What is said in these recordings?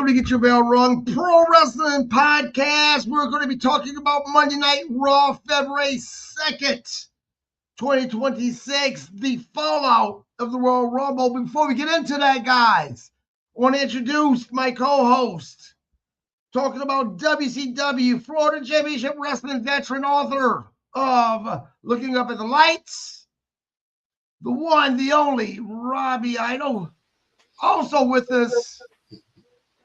welcome to Get Your Bell Rung Pro Wrestling Podcast. We're going to be talking about Monday Night Raw, February 2nd, 2026, the fallout of the Royal Rumble. Before we get into that, guys, I want to introduce my co-host, talking about WCW, Florida Championship Wrestling veteran, author of Looking Up at the Lights, the one, the only, Robbie. I know. Also with us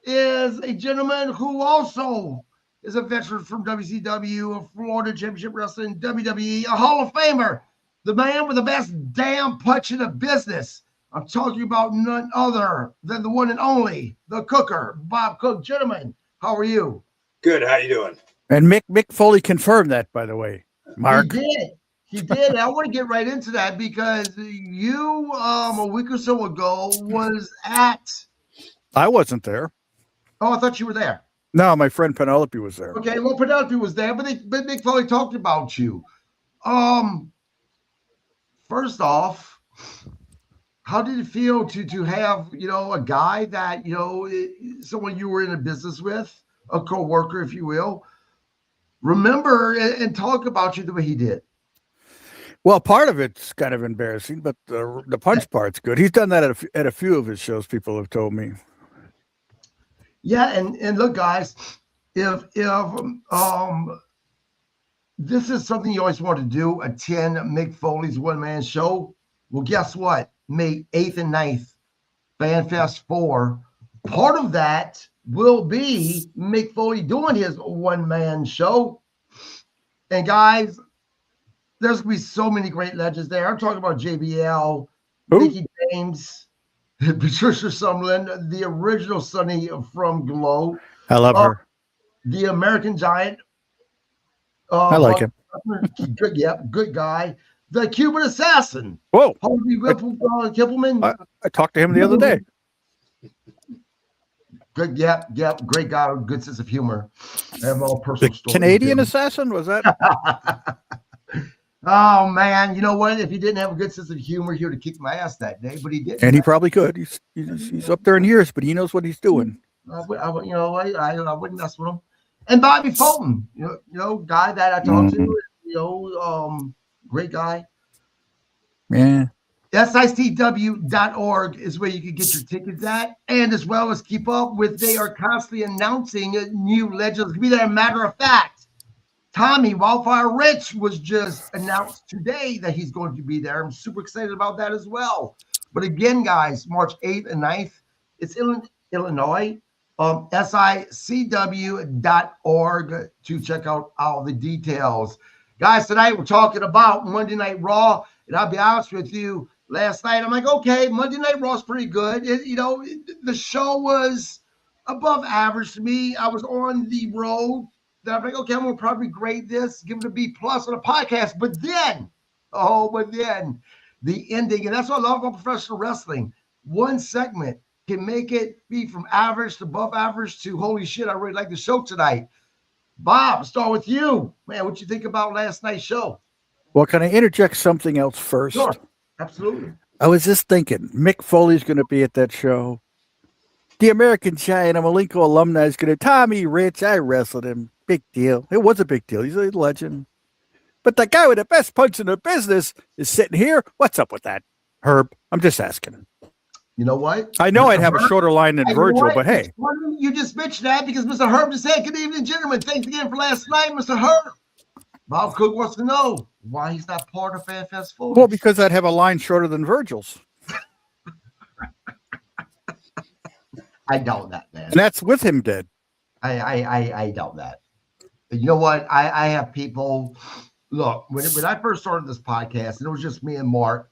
is a gentleman who also is a veteran from WCW, Florida Championship Wrestling, WWE, a Hall of Famer, the man with the best damn punch in the business. I'm talking about none other than the one and only, the Cooker, Bob Cook. Gentlemen, how are you? Good. How you doing? And Mick Foley confirmed that, by the way, Mark. He did. I want to get right into that because you, a week or so ago, was at... I wasn't there. Oh, I thought you were there. No, my friend Penelope was there. Okay, well, Penelope was there, but Mick Foley talked about you. First off, how did it feel to have, a guy that, someone you were in a business with, a co-worker, if you will, remember and talk about you the way he did? Well, part of it's kind of embarrassing, but the punch part's good. He's done that at a few of his shows, people have told me. Yeah, and look, guys, if this is something you always want to do, attend Mick Foley's one-man show, well, guess what? May 8th and 9th, FanFest 4. Part of that will be Mick Foley doing his one-man show. And, guys, there's going to be so many great legends there. I'm talking about JBL, Mickey James, Patricia Sumlin, the original Sunny from Glow. I love her. The American Giant. I like him. Good, good guy. The Cuban Assassin. Whoa. Harvey Kippelman. I talked to him the other day. Good, great guy with good sense of humor. I have all personal stories. Canadian Assassin, was that? Oh, man. You know what? If he didn't have a good sense of humor, he would have kicked my ass that day, but he didn't. And he probably could. He's up there in years, but he knows what he's doing. I wouldn't mess with him. And Bobby Fulton, guy that I talked to, great guy. Yeah. SICW.org is where you can get your tickets at, and as well as keep up with, they are constantly announcing new legends. To be there, matter of fact, Tommy Wildfire Rich was just announced today that he's going to be there. I'm super excited about that as well. But again, guys, March 8th and 9th, it's Illinois. SICW.org to check out all the details. Guys, tonight we're talking about Monday Night Raw. And I'll be honest with you, last night I'm like, okay, Monday Night Raw is pretty good. The show was above average to me. I was on the road. That I'm like, okay, I'm going to probably grade this, give it a B+ on a podcast. But then, the ending, and that's what I love about professional wrestling. One segment can make it be from average to above average to holy shit, I really like the show tonight. Bob, start with you. Man, what you think about last night's show? Well, can I interject something else first? Sure, absolutely. I was just thinking, Mick Foley's going to be at that show. The American Giant, a Malenko alumni, is going to, Tommy Rich, I wrestled him. Big deal. It was a big deal. He's a legend. But the guy with the best punch in the business is sitting here. What's up with that, Herb? I'm just asking. You know what? I know I'd have a shorter line than Virgil, but hey. You just mentioned that because Mr. Herb just said, good evening, gentlemen. Thanks again for last night, Mr. Herb. Bob Cook wants to know why he's not part of FanFest 4. Well, because I'd have a line shorter than Virgil's. I doubt that, man. And that's with him dead. I doubt that. You know what? I have people, look, when I first started this podcast, and it was just me and Mark,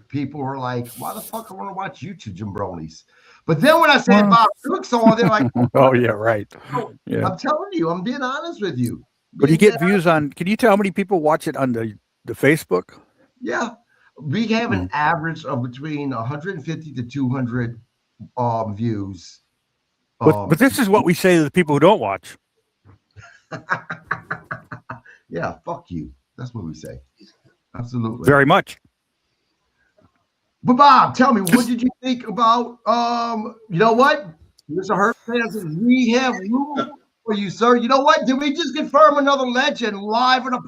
people were like, why the fuck I want to watch you two jambronis? But then when I said Bob Cook's on, they're like, oh, yeah, right. Yeah. I'm telling you, I'm being honest with you. But you get views on, can you tell how many people watch it on the Facebook? Yeah. We have an average of between 150 to 200 views. But this is what we say to the people who don't watch. Yeah, fuck you. That's what we say. Absolutely. Very much. But Bob, tell me, what did you think about, you know what? Mr. Hernandez, we have room for you, sir. You know what? Did we just confirm another legend live on a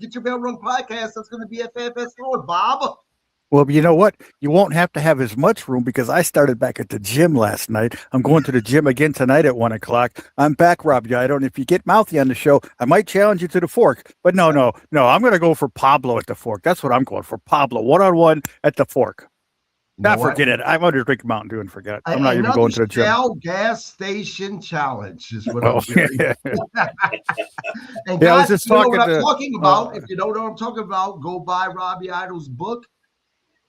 Get Your Bell Rung podcast? That's going to be at FanFest Road, Bob. Well, you know what? You won't have to have as much room because I started back at the gym last night. I'm going to the gym again tonight at 1:00. I'm back, Robbie. I don't. If you get mouthy on the show, I might challenge you to the fork. But no. I'm going to go for Pablo at the fork. That's what I'm going for. Pablo 1-on-1 at the fork. Forget it. I'm under drinking Mountain Dew and forget it. I'm not even going to the gym. Gas station challenge is what I'm doing. And guys, I was just talking what I'm talking about. If you don't know what I'm talking about, go buy Robbie Idle's book,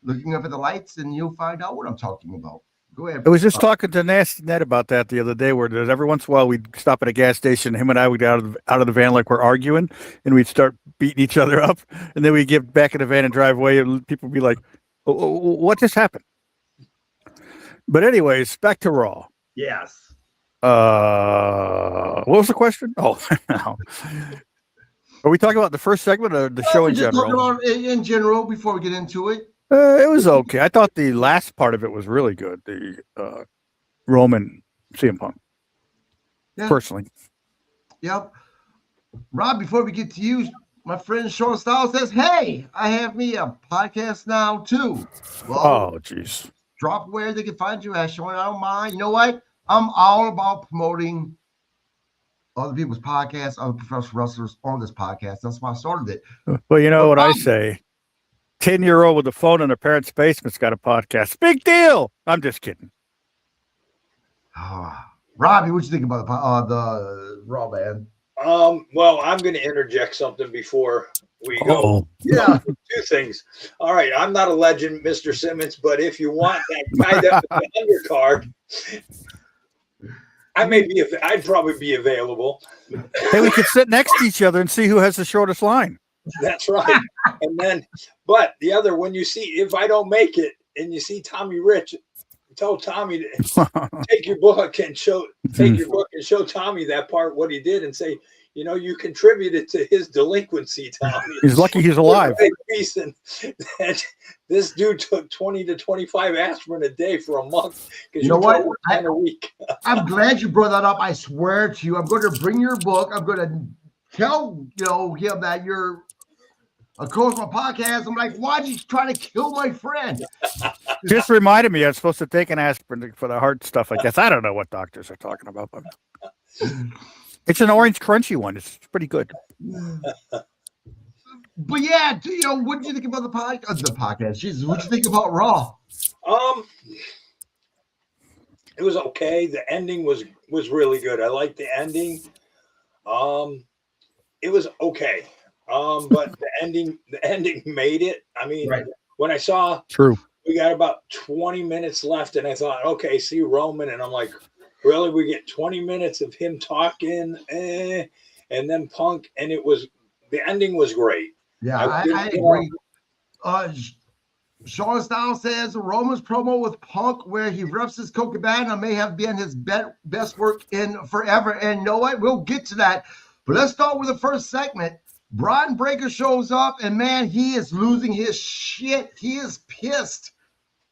Looking Up at the Lights, and you'll find out what I'm talking about. Go ahead. I was just talking to Nasty Ned about that the other day, where every once in a while we'd stop at a gas station, him and I would get out of the van like we're arguing, and we'd start beating each other up, and then we'd get back in the van and drive away, and people would be like, what just happened? But anyways, back to Raw. Yes. What was the question? Oh, no. Are we talking about the first segment or the show in general? Talking about in general before we get into it. It was okay. I thought the last part of it was really good. The Roman CM Punk. Yeah. Personally. Yep. Rob, before we get to you, my friend Sean Styles says, hey, I have me a podcast now too. Well, jeez. Drop where they can find you at, Sean. I don't mind. You know what? I'm all about promoting other people's podcasts, other professional wrestlers on this podcast. That's why I started it. Well, you know what I say. 10-year-old with a phone in her parents' basement's got a podcast. Big deal. I'm just kidding. Robbie, what you think about the Raw, man? Well, I'm going to interject something before we go. Yeah. Two things. All right. I'm not a legend, Mr. Simmons, but if you want that tied up in the undercard, I'd probably be available. Hey, we could sit next to each other and see who has the shortest line. That's right. And then, but the other, when you see, if I don't make it and you see Tommy Rich, tell Tommy to take your book and show Tommy that part, what he did, and say, you know, you contributed to his delinquency, Tommy. He's lucky he's alive. Reason that this dude took 20 to 25 asprin a day for a month. You know what? A week. I'm glad you brought that up. I swear to you, I'm going to bring your book. I'm going to tell him that you're a coach on my podcast. I'm like, why'd you try to kill my friend? Just reminded me I was supposed to take an aspirin for the heart stuff, I guess. I don't know what doctors are talking about, but it's an orange crunchy one. It's pretty good. But yeah, what did you think about the podcast? Jesus, what did you think about Raw? It was okay. The ending was really good. I liked the ending. It was okay. But the ending made it. I mean, right. When I saw we got about 20 minutes left, and I thought, okay, see Roman, and I'm like, really, we get 20 minutes of him talking, and then Punk, and the ending was great. Yeah, I agree. Sean Styles says Roman's promo with Punk, where he refs his Coke Cabana, may have been his best work in forever. And you know what? We'll get to that. But let's start with the first segment. Bron Breakker shows up, and man, he is losing his shit. He is pissed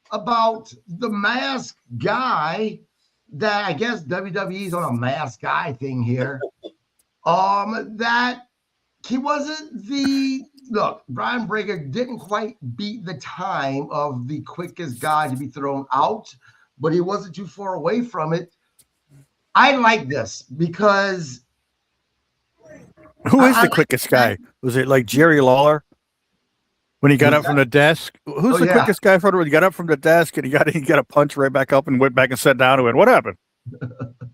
about the mask guy that I guess WWE's on a mask guy thing here. That he wasn't look, Bron Breakker didn't quite beat the time of the quickest guy to be thrown out, but he wasn't too far away from it. I like this because who is the quickest guy? Was it like Jerry Lawler when he got up from the desk? Who's the quickest guy when he got up from the desk and he got a punch right back up and went back and sat down and went, what happened?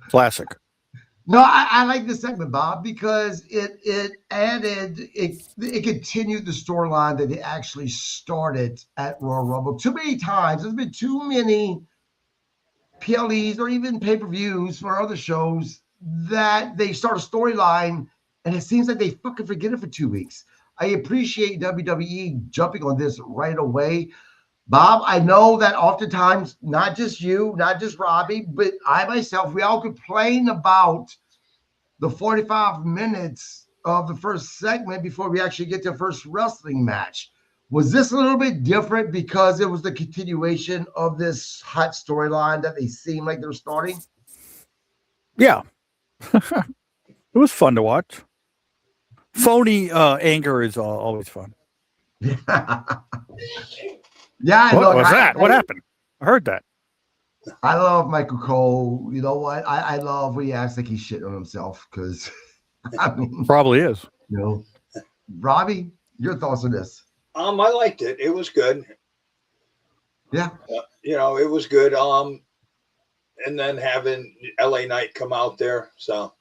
Classic. No, I like this segment, Bob, because it continued the storyline that they actually started at Royal Rumble. Too many times, there's been too many PLEs or even pay-per-views for other shows that they start a storyline and it seems like they fucking forget it for 2 weeks. I appreciate WWE jumping on this right away. Bob, I know that oftentimes, not just you, not just Robbie, but I myself, we all complain about the 45 minutes of the first segment before we actually get to the first wrestling match. Was this a little bit different because it was the continuation of this hot storyline that they seem like they're starting? Yeah. It was fun to watch. Phony anger is always fun. Yeah, what was that? What happened? I heard that. I love Michael Cole. You know what? I love when he acts like he's shitting on himself because, I mean, probably is. You know, Robbie, your thoughts on this? I liked it. It was good. Yeah. It was good. And then having LA Knight come out there, so.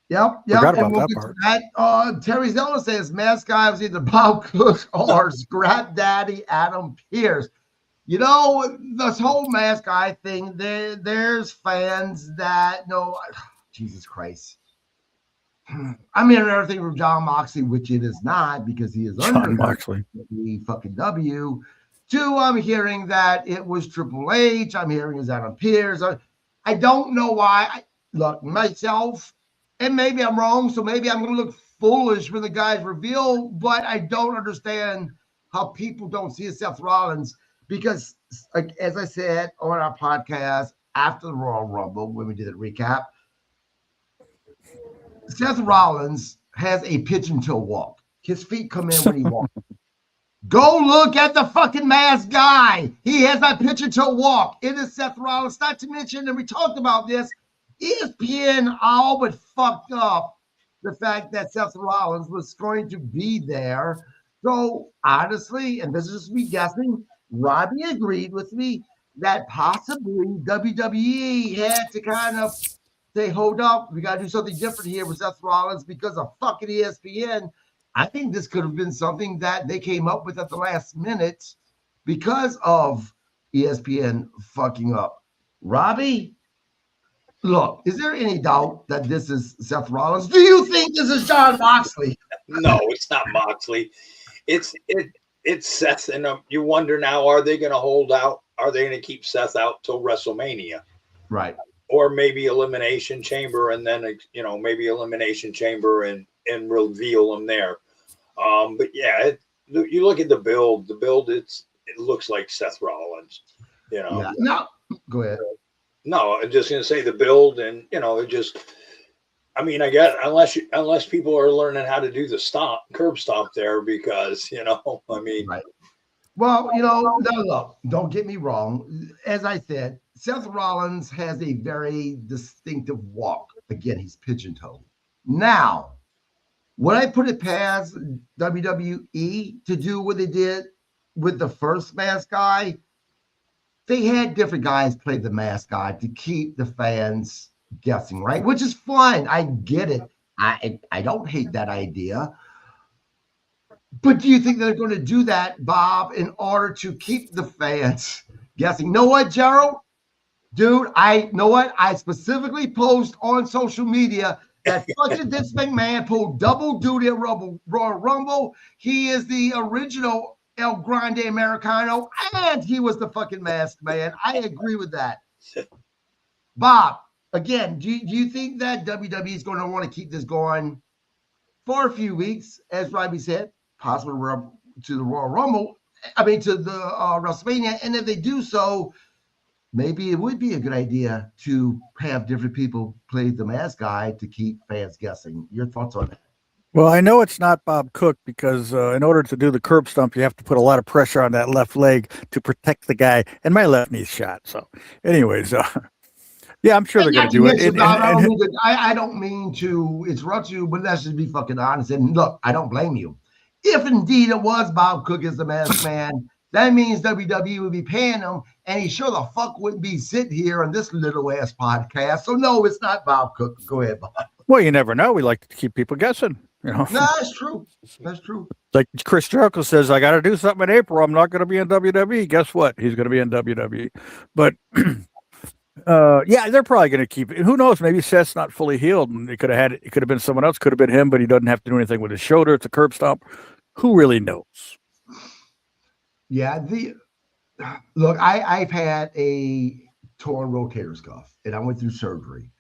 Yep. And we'll get to that. Terry Zeller says Mask Guy was either Bob Cook or Scrap Daddy Adam Pearce. You know, this whole Mask Guy thing, there's fans that know, Jesus Christ. I mean, everything from John Moxley, which it is not because he is John Moxley. The fucking W, to I'm hearing that it was Triple H. I'm hearing it's Adam Pearce. I don't know why. Look, myself, and maybe I'm wrong, so maybe I'm going to look foolish when the guys reveal, but I don't understand how people don't see Seth Rollins because, like, as I said on our podcast after the Royal Rumble, when we did a recap, Seth Rollins has a pigeon toe walk. His feet come in when he walks. Go look at the fucking Mask Guy. He has that pigeon toe walk. It is Seth Rollins. Not to mention, and we talked about this, ESPN all but fucked up the fact that Seth Rollins was going to be there. So honestly, and this is just me guessing, Robbie agreed with me that possibly WWE had to kind of say, hold up, we got to do something different here with Seth Rollins because of fucking ESPN. I think this could have been something that they came up with at the last minute because of ESPN fucking up. Robbie, look, is there any doubt that this is Seth Rollins? Do you think this is John Moxley? No, it's not Moxley. It's Seth, and you wonder now, are they going to hold out? Are they going to keep Seth out till WrestleMania? Right. Or maybe Elimination Chamber, and then maybe Elimination Chamber and reveal him there. But yeah, you look at the build. The build, it looks like Seth Rollins. Yeah. No, go ahead. No, I'm just gonna say the build, and it just. I mean, I guess unless people are learning how to do the curb stomp there, because I mean. Right. Well, no, look, don't get me wrong. As I said, Seth Rollins has a very distinctive walk. Again, he's pigeon-toed. Now, would I put it past WWE to do what they did with the first Mask Guy? They had different guys play the Mask Guy to keep the fans guessing, right? Which is fine. I get it. I don't hate that idea. But do you think they're going to do that, Bob, in order to keep the fans guessing? Know what, Gerald? Dude, know what? I specifically post on social media that fucking Vince McMahon pulled double duty at Royal Rumble. He is the original El Grande Americano, and he was the fucking Masked Man. I agree with that. Bob, again, do you think that WWE is going to want to keep this going for a few weeks, as Robbie said? Possibly to the Royal Rumble, to the WrestleMania. And if they do so, maybe it would be a good idea to have different people play the Mask Guy to keep fans guessing. Your thoughts on that? Well, I know it's not Bob Cook because in order to do the curb stomp, you have to put a lot of pressure on that left leg to protect the guy. And my left knee's shot. So anyways, yeah, I'm sure they're going to do it. I don't mean to interrupt you, but let's just be fucking honest. And look, I don't blame you. If indeed it was Bob Cook as the Masked Man, that means WWE would be paying him, and he sure the fuck wouldn't be sitting here on this little ass podcast. So no, it's not Bob Cook. Go ahead, Bob. Well, you never know. We like to keep people guessing. No, that's true. That's true. Like Chris Jericho says, I got to do something in April. I'm not going to be in WWE. Guess what? He's going to be in WWE. But yeah, they're probably going to keep it. Who knows? Maybe Seth's not fully healed, and it could have been someone else. Could have been him, but he doesn't have to do anything with his shoulder. It's a curb stomp. Who really knows? Yeah, look, I've had a torn rotator cuff, and I went through surgery.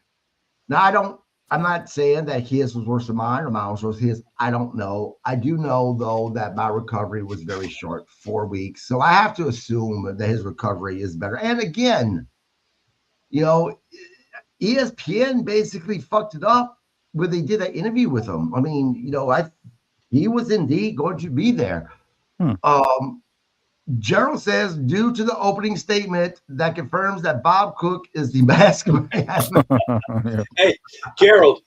Now I'm not saying that his was worse than mine or mine was worse than his. I don't know. I do know though that my recovery was very short, 4 weeks. So I have to assume that his recovery is better. And again, ESPN basically fucked it up when they did that interview with him. I mean, he was indeed going to be there. Gerald says, due to the opening statement that confirms that Bob Cook is the masked man. Hey, Gerald,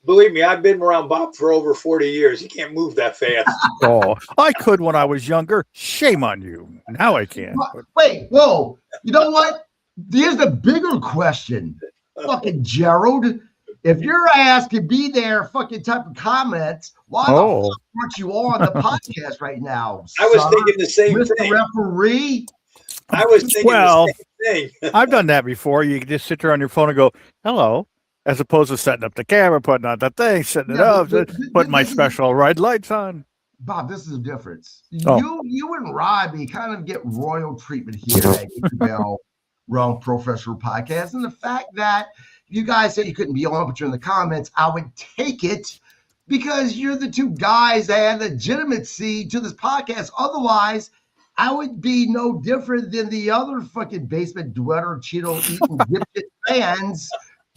believe me, I've been around Bob for over 40 years. He can't move that fast. Oh, I could when I was younger. Shame on you. Now I can. Wait, whoa. You know what? Here's the bigger question. Fucking Gerald, if your ass could be there fucking type of comments, why the fuck aren't you on the podcast right now? I was thinking the same Mr. thing. Referee. I was thinking the same thing. I've done that before. You can just sit there on your phone and go, hello, as opposed to setting up the camera, putting on the thing, setting it up, putting my special red lights on. Bob, this is the difference. You and Robbie kind of get royal treatment here at Bell Rung Professional Podcast. And the fact that you guys said you couldn't be on, but you're in the comments, I would take it because you're the two guys that have legitimacy to this podcast. Otherwise, I would be no different than the other fucking basement dweller, Cheeto eating dipshit fans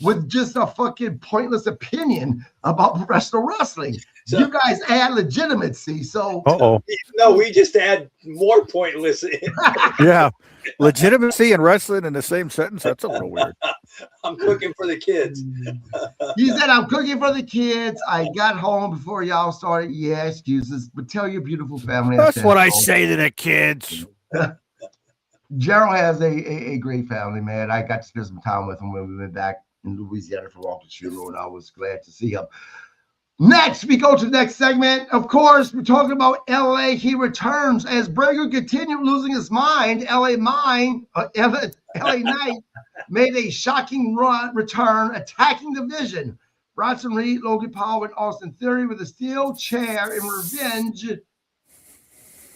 with just a fucking pointless opinion about professional wrestling. So, you guys add legitimacy. So no, we just add more pointless. Yeah. Legitimacy and wrestling in the same sentence. That's a little weird. I'm cooking for the kids. He said, I'm cooking for the kids. I got home before y'all started. Yeah, excuses. But tell your beautiful family. That's what I say to the kids. Gerald has a great family, man. I got to spend some time with him when we went back in Louisiana for Walker's funeral, and I was glad to see him. Next, we go to the next segment. Of course, we're talking about LA. He returns as Breakker continued losing his mind. LA Knight made a shocking return, attacking the Vision. Bronson Reed, Logan Paul, and Austin Theory with a steel chair in revenge.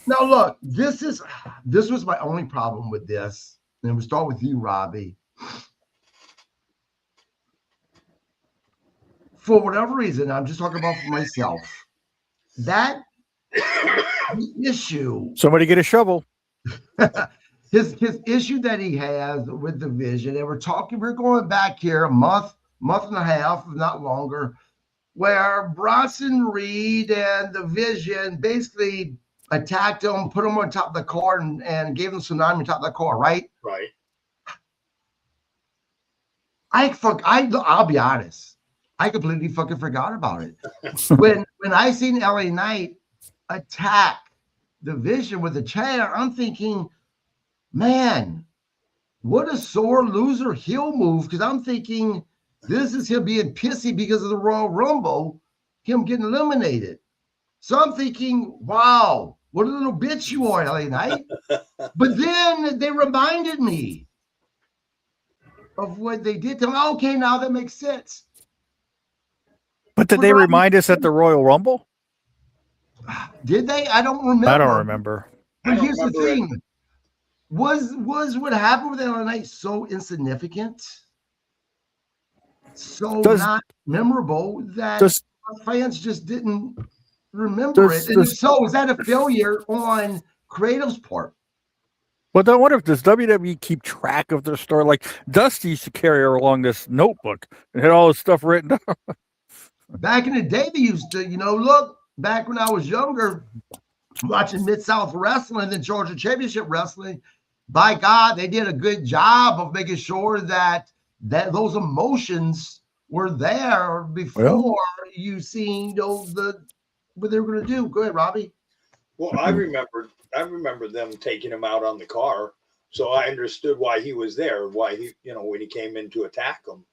Now, look, this was my only problem with this. And we'll start with you, Robbie. For whatever reason, I'm just talking about for myself, that issue. Somebody get a shovel. his issue that he has with the Vision, and we're going back here a month and a half, if not longer, where Bronson Reed and the Vision basically attacked him, put him on top of the car, and gave him tsunami on top of the car, right? Right. I'll be honest. I completely fucking forgot about it. When I seen LA Knight attack the Vision with a chair, I'm thinking, man, what a sore loser heel move. Because I'm thinking this is him being pissy because of the Royal Rumble, him getting eliminated. So I'm thinking, wow, what a little bitch you are, LA Knight. But then they reminded me of what they did to him. Okay, now that makes sense. But did they remind us at the Royal Rumble? Did they? I don't remember. I don't remember. But here's the thing. Was what happened with LA Knight so insignificant, not memorable that fans just didn't remember it? And so is that a failure on creative's part? Well, I wonder if does WWE keep track of their story? Like Dusty used to carry along this notebook and had all this stuff written down. Back in the day, they used to, look, back when I was younger, watching Mid-South Wrestling and then Georgia Championship Wrestling, by God, they did a good job of making sure that those emotions were there before you seen what they were going to do. Go ahead, Robbie. Well, I remember them taking him out on the car, so I understood why he was there, why he, when he came in to attack him.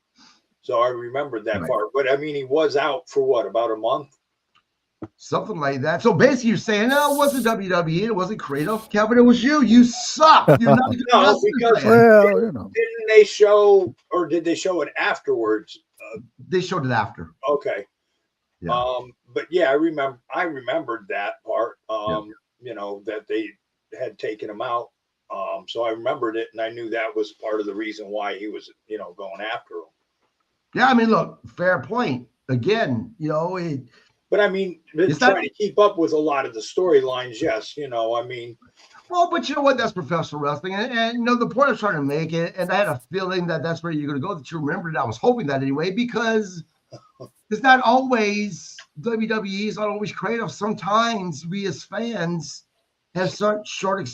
So I remembered that part. But I mean, he was out for what, about a month? Something like that. So basically you're saying, no, it wasn't WWE, it wasn't Creative. Kevin, it was you. You suck. You're not no, because didn't they show, or did they show it afterwards? They showed it after. Okay. Yeah. But yeah, I remembered that part, that they had taken him out. So I remembered it, and I knew that was part of the reason why he was, going after him. Yeah, I mean, look, fair point. Again, but I mean, it's trying to keep up with a lot of the storylines. Yes, I mean, Well, but you know what? That's professional wrestling. And you know, the point I was trying to make it, and I had a feeling that that's where you're going to go, that you remembered. I was hoping that anyway, because it's not always WWE is not always creative. Sometimes we as fans have such short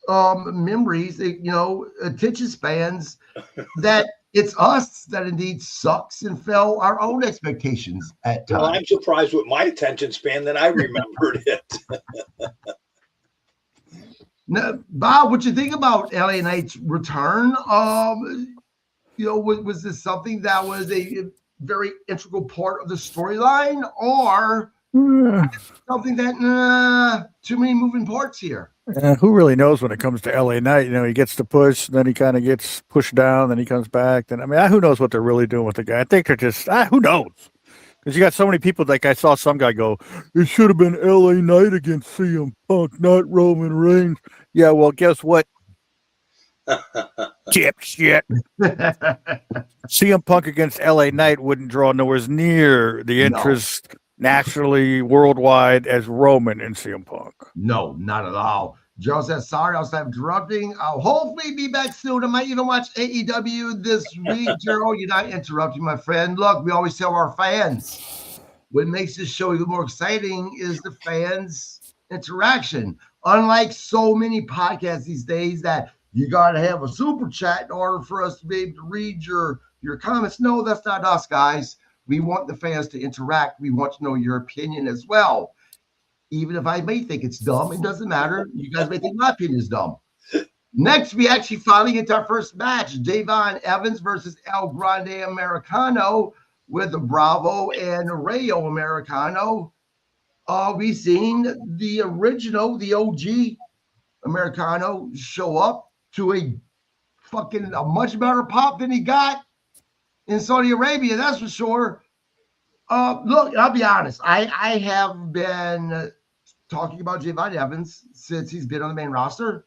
memories, attention spans, that it's us that indeed sucks and fell our own expectations at times. Well, I'm surprised with my attention span that I remembered it. Now, Bob, what you think about LA Knight's return? Was this something that was a very integral part of the storyline, or something that too many moving parts here? Who really knows when it comes to LA Knight? You know, he gets to push, then he kind of gets pushed down, then he comes back. Then who knows what they're really doing with the guy? I think they're just who knows? Because you got so many people. Like I saw some guy go, "It should have been LA Knight against CM Punk, not Roman Reigns." Yeah, well, guess what? Shit. CM Punk against LA Knight wouldn't draw nowhere near the interest nationally, worldwide as Roman and CM Punk. No, not at all. Joe says, sorry, I'll stop interrupting. I'll hopefully be back soon. I might even watch AEW this week. Gerald, you're not interrupting, my friend. Look, we always tell our fans what makes this show even more exciting is the fans' interaction. Unlike so many podcasts these days that you got to have a super chat in order for us to be able to read your comments. No, that's not us, guys. We want the fans to interact. We want to know your opinion as well. Even if I may think it's dumb, it doesn't matter. You guys may think my opinion is dumb. Next, we actually finally get to our first match. Javon Evans versus El Grande Americano with Bravo and Rayo Americano. We've seen the original, the OG Americano show up to a much better pop than he got in Saudi Arabia, that's for sure. Look, I'll be honest. I have been talking about Javon Evans since he's been on the main roster.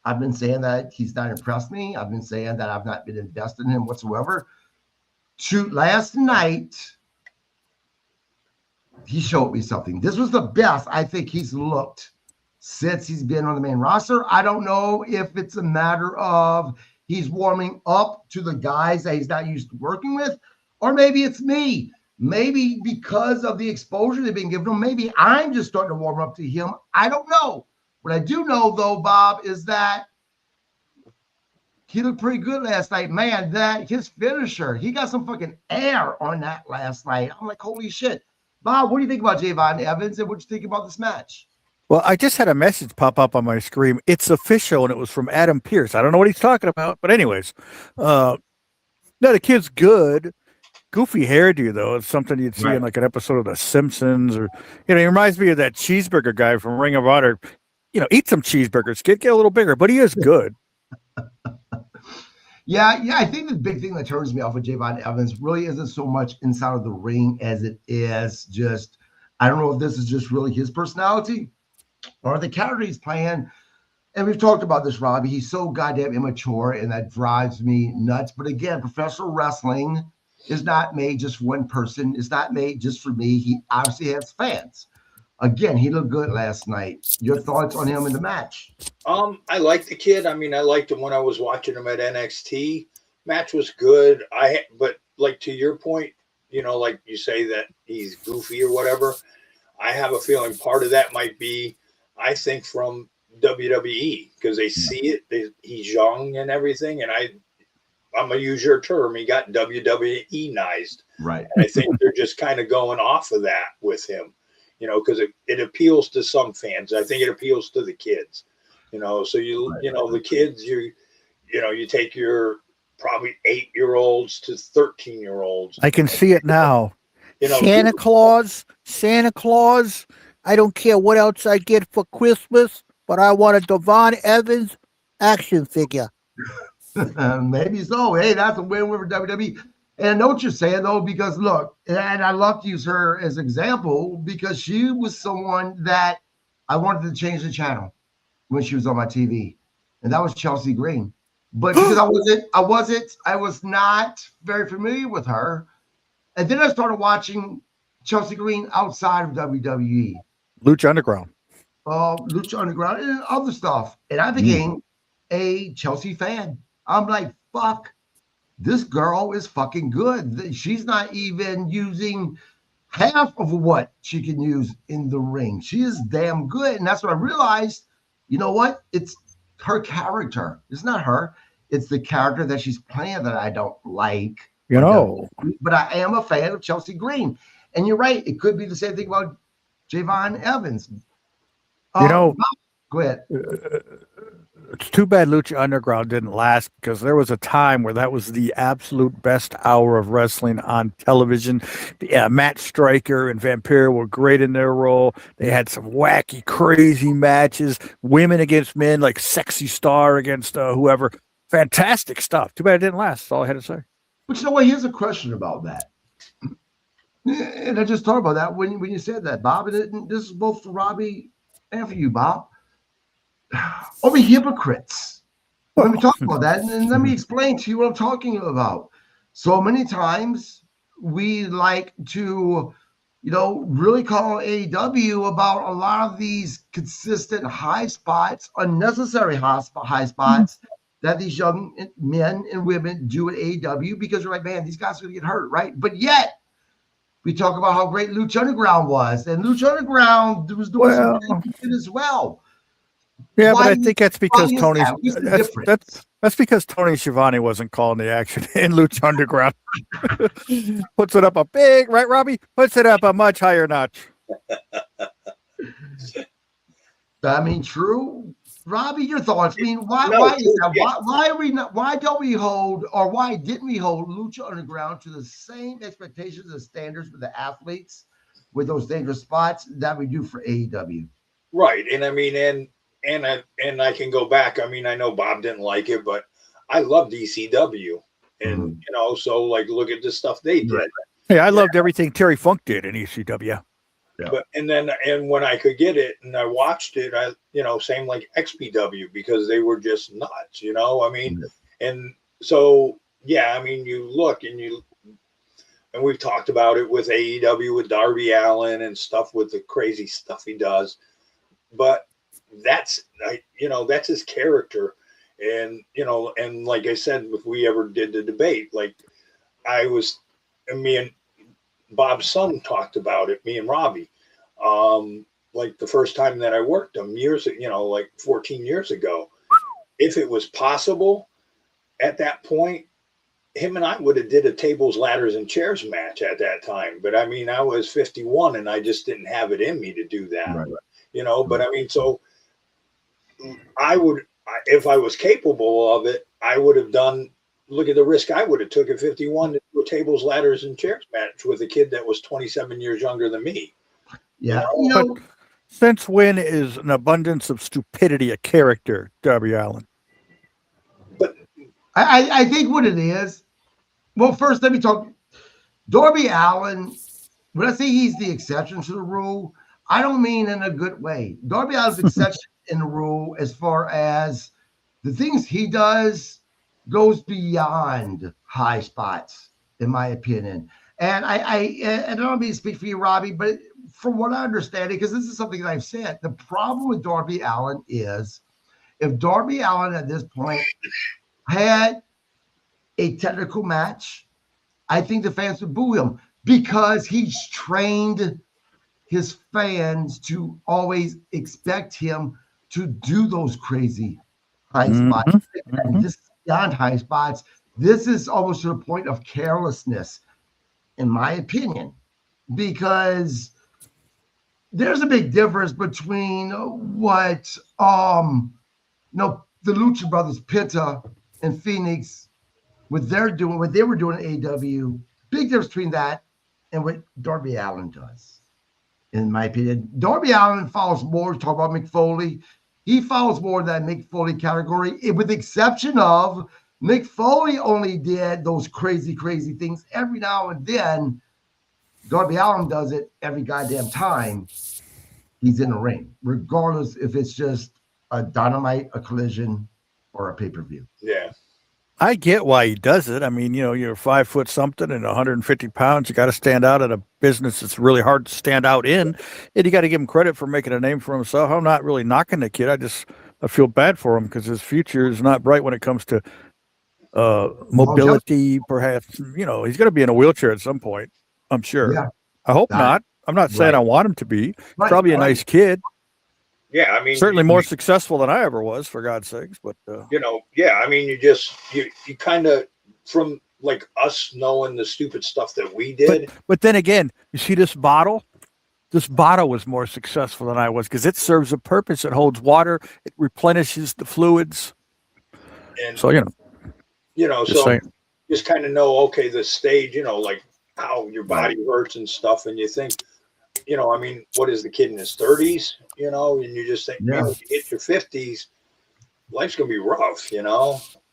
I've been saying that he's not impressed me. I've been saying that I've not been invested in him whatsoever. Last night, he showed me something. This was the best I think he's looked since he's been on the main roster. I don't know if it's a matter of he's warming up to the guys that he's not used to working with, or maybe it's me. Maybe because of the exposure they've been giving him, maybe I'm just starting to warm up to him. I don't know. What I do know, though, Bob, is that he looked pretty good last night. Man, that his finisher, he got some fucking air on that last night. I'm like, holy shit. Bob, what do you think about Javon Evans, and what do you think about this match? Well, I just had a message pop up on my screen. It's official, and it was from Adam Pearce. I don't know what he's talking about, but anyways. No, the kid's good. Goofy hairdo, though. It's something you'd see in like an episode of The Simpsons, or, he reminds me of that cheeseburger guy from Ring of Honor. Eat some cheeseburgers, kid, get a little bigger, but he is good. Yeah, I think the big thing that turns me off with Javon Evans really isn't so much inside of the ring as it is just, I don't know if this is just really his personality or the character he's playing. And we've talked about this, Robbie. He's so goddamn immature, and that drives me nuts. But again, professional wrestling is not made just for one person. It's not made just for me. He obviously has fans. Again, he looked good last night. Your thoughts on him in the match? I like the kid. I mean, I liked him when I was watching him at NXT. Match was good. But like to your point, like you say that he's goofy or whatever. I have a feeling part of that might be, I think, from WWE, because they see it. He's young and everything, and I'm gonna use your term. He got WWE-nized, right? And I think they're just kind of going off of that with him, because it appeals to some fans. I think it appeals to the kids, So the kids, you take your probably 8-year-olds to 13-year-olds. I can see it now. Santa Claus. I don't care what else I get for Christmas, but I want a Javon Evans action figure. Maybe so. Hey, that's a win-win for WWE. And I know what you're saying, though, because look, and I love to use her as an example because she was someone that I wanted to change the channel when she was on my TV, and that was Chelsea Green. But because I was not very familiar with her, and then I started watching Chelsea Green outside of WWE. Lucha Underground. Lucha Underground and other stuff. And I became a Chelsea fan. I'm like, fuck, this girl is fucking good. She's not even using half of what she can use in the ring. She is damn good. And that's what I realized. You know what? It's her character. It's not her. It's the character that she's playing that I don't like. But I am a fan of Chelsea Green. And you're right. It could be the same thing about Javon Evans. Go ahead. It's too bad Lucha Underground didn't last, because there was a time where that was the absolute best hour of wrestling on television. Yeah, Matt Stryker and Vaquer were great in their role. They had some wacky, crazy matches, women against men, like Sexy Star against whoever. Fantastic stuff. Too bad it didn't last. That's all I had to say. But you know what? Here's a question about that. And I just thought about that when you said that, Bob. And this is both for Robbie and for you, Bob. Are we hypocrites? When we talk about that, and let me explain to you what I'm talking about. So many times we like to, really call AEW about a lot of these consistent high spots, unnecessary high spots that these young men and women do at AEW, because you're like, man, these guys are going to get hurt, right? But yet, we talk about how great Lucha Underground was, and Lucha Underground was doing some good as well. Yeah, but I think that's because that's because Tony Schiavone wasn't calling the action in Lucha Underground. Puts it up a big, right, Robbie? Puts it up a much higher notch. I mean, true. Robbie, your thoughts? I mean, why is that? Why are we not? Why don't we hold, or why didn't we hold Lucha Underground to the same expectations and standards for the athletes with those dangerous spots that we do for AEW? Right, and I mean, and I can go back. I mean, I know Bob didn't like it, but I loved ECW, and so like, look at the stuff they did. Right. Hey, I loved everything Terry Funk did in ECW. Yeah. But and when I could get it and I watched it, same like XPW, because they were just nuts, I mean, and so I mean, you look and we've talked about it with AEW with Darby Allin and stuff, with the crazy stuff he does, but that's his character, and and like I said, if we ever did the debate, like me and Bob's son talked about it, me and Robbie, like the first time that I worked him years, like 14 years ago, if it was possible at that point, him and I would have did a tables, ladders, and chairs match at that time. But I mean, I was 51 and I just didn't have it in me to do that, right. But I mean, so I would, if I was capable of it, I would have done, look at the risk I would have took at 51 to do a tables, ladders, and chairs match with a kid that was 27 years younger than me. Yeah. But since when is an abundance of stupidity a character, Darby Allin? But I think what it is, well, first let me talk. Darby Allin, when I say he's the exception to the rule, I don't mean in a good way. Darby Allin's exception in the rule as far as the things he does goes beyond high spots, in my opinion. And I don't mean to speak for you, Robbie, but from what I understand, because this is something that I've said, the problem with Darby Allin is, if Darby Allin at this point had a technical match, I think the fans would boo him, because he's trained his fans to always expect him to do those crazy high spots. And this is beyond high spots. This is almost to the point of carelessness, in my opinion, because there's a big difference between what the Lucha Brothers, Penta and Phoenix, what they were doing at AEW. Big difference between that and what Darby Allin does, in my opinion. Darby Allin follows more, talk about Mick Foley. He follows more that Mick Foley category, with the exception of Mick Foley only did those crazy, crazy things every now and then. Darby Allin does it every goddamn time he's in the ring, regardless if it's just a Dynamite, a Collision, or a pay-per-view. Yeah. I get why he does it. I mean, you're 5 foot something and 150 pounds. You got to stand out in a business that's really hard to stand out in. And you got to give him credit for making a name for himself. I'm not really knocking the kid. I feel bad for him because his future is not bright when it comes to mobility, perhaps. He's going to be in a wheelchair at some point, I'm sure. Yeah. I hope not. I'm not saying I want him to be. He's probably a nice kid. Yeah, I mean, certainly more successful than I ever was, for God's sakes. But yeah, I mean, you kind of, from like us knowing the stupid stuff that we did. But then again, you see this bottle. This bottle was more successful than I was because it serves a purpose. It holds water. It replenishes the fluids. And so just kind of know, okay, the stage, like how your body hurts and stuff, and you think. I mean, what is the kid in his 30s, and you just think, man, when you hit your 50s, life's going to be rough,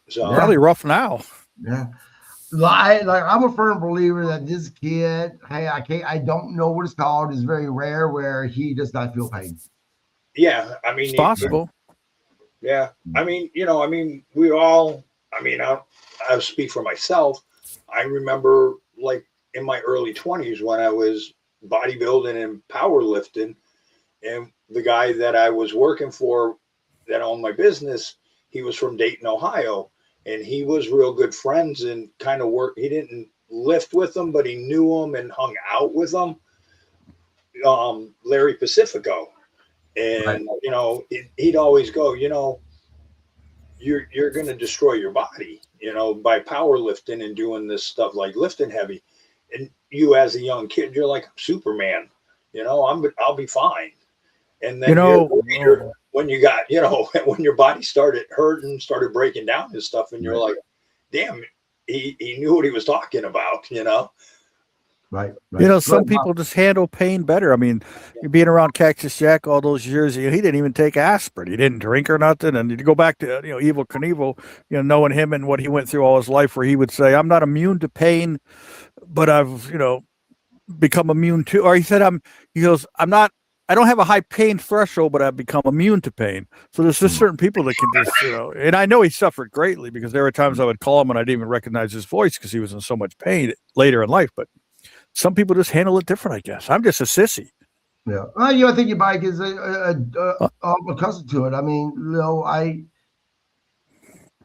So probably rough now. Yeah. I'm a firm believer that this kid, I don't know what it's called, is very rare where he does not feel pain. Yeah. I mean, it's possible. Yeah. I mean, we all, I'll speak for myself. I remember like in my early 20s when I was bodybuilding and powerlifting, and the guy that I was working for that owned my business, he was from Dayton, Ohio, and he was real good friends and kind of worked. He didn't lift with them, but he knew them and hung out with them. Larry Pacifico, and he'd always go, you're going to destroy your body, by powerlifting and doing this stuff like lifting heavy. And you, as a young kid, you're like Superman, I'll be fine. And then later, when you got, when your body started hurting, started breaking down and stuff, and you're like, damn, he knew what he was talking about, Right. Some people just handle pain better. I mean, you're being around Cactus Jack all those years. He didn't even take aspirin. He didn't drink or nothing. And you go back to, Evel Knievel, knowing him and what he went through all his life, where he would say, I'm not immune to pain, but I've, become immune to, or he said, I don't have a high pain threshold, but I've become immune to pain. So there's just certain people that can just, and I know he suffered greatly because there were times I would call him and I didn't even recognize his voice because he was in so much pain later in life. But some people just handle it different, I guess. I'm just a sissy. Yeah. Well, I think your body is accustomed to it. I mean, I'm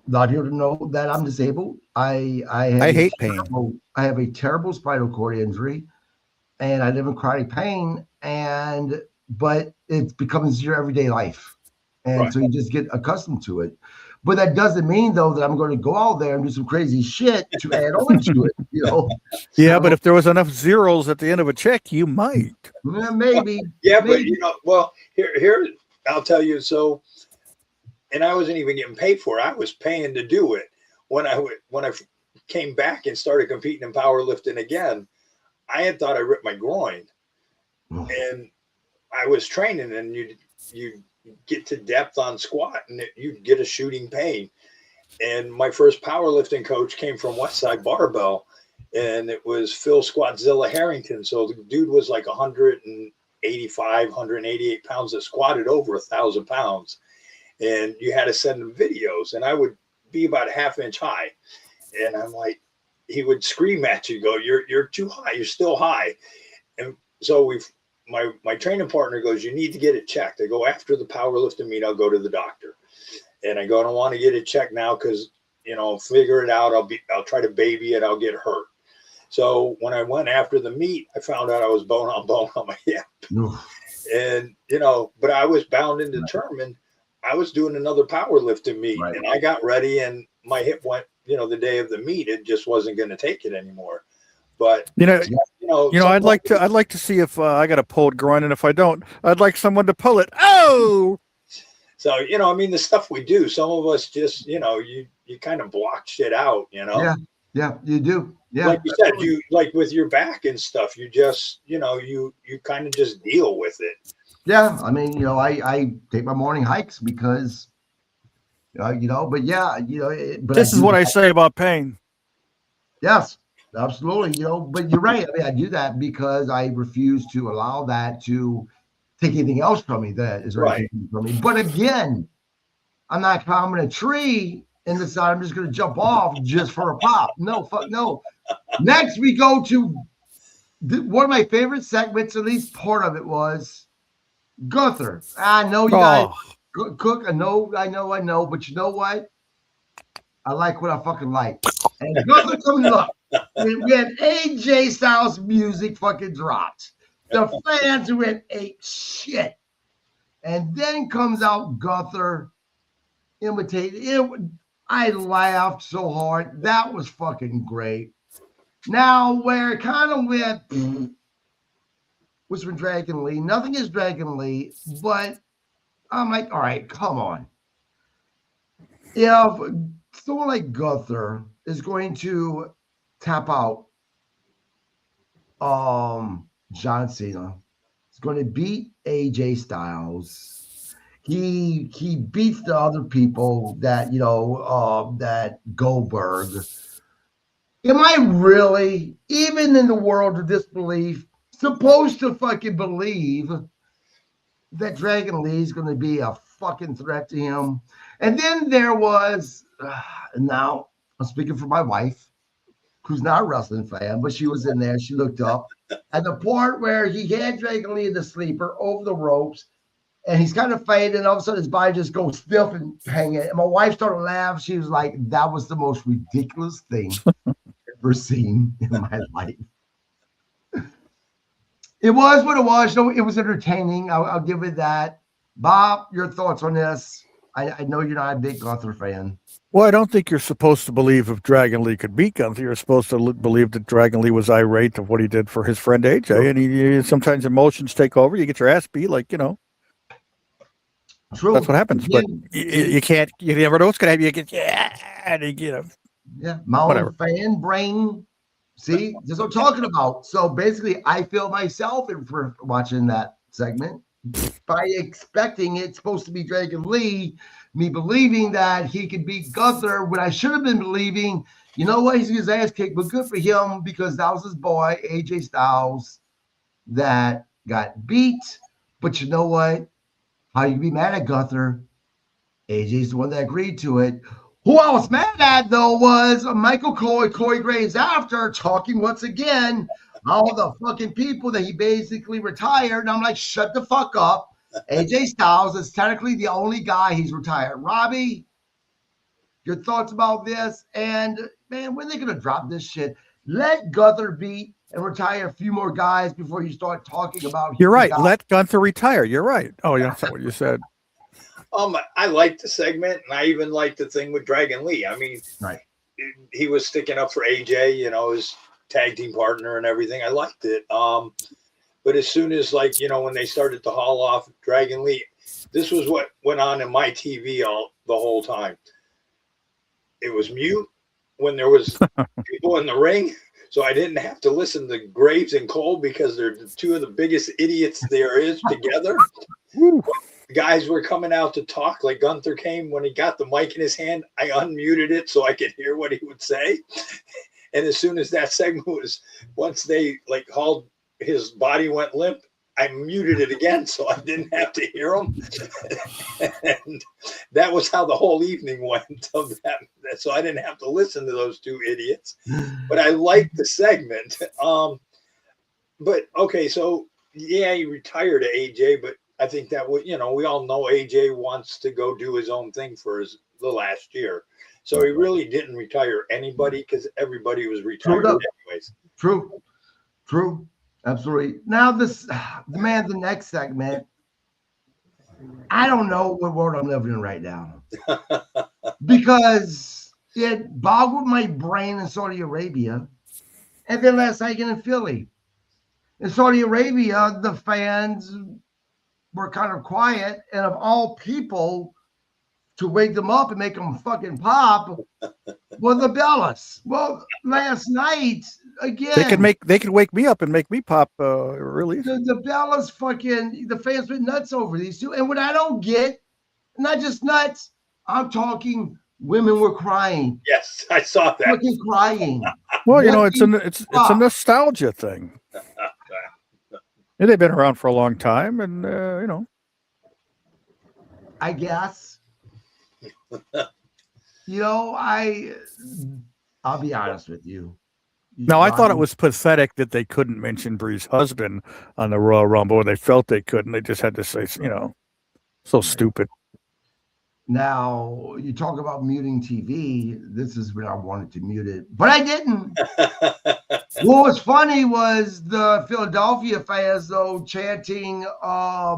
not here to know that I'm disabled. I hate pain. I have a terrible spinal cord injury, and I live in chronic pain. But it's becomes your everyday life, and so you just get accustomed to it. But that doesn't mean, though, that I'm going to go out there and do some crazy shit to add on to it, Yeah, but if there was enough zeros at the end of a check, you might. Yeah, maybe. Yeah, maybe. But here I'll tell you. So, and I wasn't even getting paid for it. I was paying to do it. When I came back and started competing in powerlifting again, I had thought I ripped my groin, and I was training, and you get to depth on squat and you get a shooting pain. And my first powerlifting coach came from Westside Barbell, and it was Phil Squatzilla Harrington. So the dude was like 185, 188 pounds that squatted over 1,000 pounds. And you had to send him videos, and I would be about a half-inch high. And I'm like, he would scream at you, go, you're too high. You're still high. And so my training partner goes, you need to get it checked. I go, after the powerlifting meet, I'll go to the doctor. And I go, I don't want to get it checked now because, figure it out. I'll try to baby it. I'll get hurt. So when I went after the meet, I found out I was bone on my hip. And, but I was bound and determined. I was doing another powerlifting meet, and I got ready, and my hip went, the day of the meet, it just wasn't going to take it anymore. But I'd like to see if I got a pulled groin, and if I don't, I'd like someone to pull it. Oh, so the stuff we do, some of us just you kind of block shit out, Yeah, you do. Yeah, like you said, you like with your back and stuff, you just you kind of just deal with it. Yeah, I take my morning hikes because, but yeah, but this is what I say about pain. Yes. Absolutely, but you're right. I do that because I refuse to allow that to take anything else from me that is right from me. But again, I'm not climbing a tree and decided I'm just going to jump off just for a pop. No, fuck no. Next, we go to one of my favorite segments, at least part of it was Gunther. I know you guys cook. I know, but you know what? I like what I fucking like. And Gunther coming up. When AJ Styles music fucking dropped, the fans went ape shit. And then comes out Gunther imitating it. I laughed so hard. That was fucking great. Now, where it kind of went was from Dragon Lee. Nothing is Dragon Lee, but I'm like, all right, come on. If someone like Gunther is going to tap out John Cena, he's going to beat AJ Styles. He beats the other people that, that Goldberg. Am I really, even in the world of disbelief, supposed to fucking believe that Dragon Lee is going to be a fucking threat to him? And then there was, now I'm speaking for my wife, who's not a wrestling fan, but she was in there. She looked up at the part where he had Dragon Lee in the sleeper over the ropes, and he's kind of fading, and all of a sudden his body just goes stiff and hanging. And my wife started laughing. She was like, that was the most ridiculous thing I've ever seen in my life. It was what it was. It was entertaining. I'll give it that. Bob, your thoughts on this? I know you're not a big Gunther fan. Well, I don't think you're supposed to believe if Dragon Lee could beat Gunther. You're supposed to believe that Dragon Lee was irate of what he did for his friend AJ. True. And he sometimes emotions take over. You get your ass beat, like, True. That's what happens. But you can't, you never know what's going to happen. You get, Yeah, my own fan brain. See, that's what I'm talking about. So basically, I feel myself in for watching that segment by expecting it's supposed to be Dragon Lee, me believing that he could beat Gunther when I should have been believing, you know what, he's his ass kicked, but good for him because that was his boy, AJ Styles, that got beat. But you know what? How you can be mad at Gunther? AJ's the one that agreed to it. Who I was mad at, though, was Michael Corey Graves after talking once again all the fucking people that he basically retired. And I'm like, shut the fuck up. AJ Styles is technically the only guy he's retired. Robbie, your thoughts about this? And, man, when are they going to drop this shit? Let Gunther beat and retire a few more guys before you start talking about. You're right. Let Gunther retire. You're right. Oh, yeah, that's not what you said. I liked the segment, and I even liked the thing with Dragon Lee. I mean, right. He was sticking up for AJ, his tag team partner and everything. I liked it. But as soon as, when they started to haul off Dragon Lee, this was what went on in my TV the whole time. It was mute when there was people in the ring, so I didn't have to listen to Graves and Cole because they're two of the biggest idiots there is together. Guys were coming out to talk, like Gunther came when he got the mic in his hand. I unmuted it so I could hear what he would say. And as soon as that segment was, once they hauled, his body went limp, I muted it again so I didn't have to hear him. And that was how the whole evening went of that. So I didn't have to listen to those two idiots. But I liked the segment. But okay, so yeah, he retired to AJ, but I think that we all know AJ wants to go do his own thing for the last year. So he really didn't retire anybody because everybody was retired anyways. True. Absolutely. Now the next segment, I don't know what world I'm living in right now. Because it boggled my brain in Saudi Arabia. And then last night in Philly. In Saudi Arabia, the fans were kind of quiet, and of all people to wake them up and make them fucking pop were the Bellas. Well, last night again, they can wake me up and make me pop. Really, the Bellas fucking the fans went nuts over these two, and what I don't get, not just nuts, I'm talking women were crying. Yes, I saw that. Fucking crying. Well, it's a nostalgia thing. And they've been around for a long time, and I guess. You know, I'll be honest with you. No, I thought it was pathetic that they couldn't mention Bree's husband on the Royal Rumble, and they felt they couldn't. They just had to say, so stupid. Now, you talk about muting TV. This is when I wanted to mute it, but I didn't. What was funny was the Philadelphia fans, though, chanting, I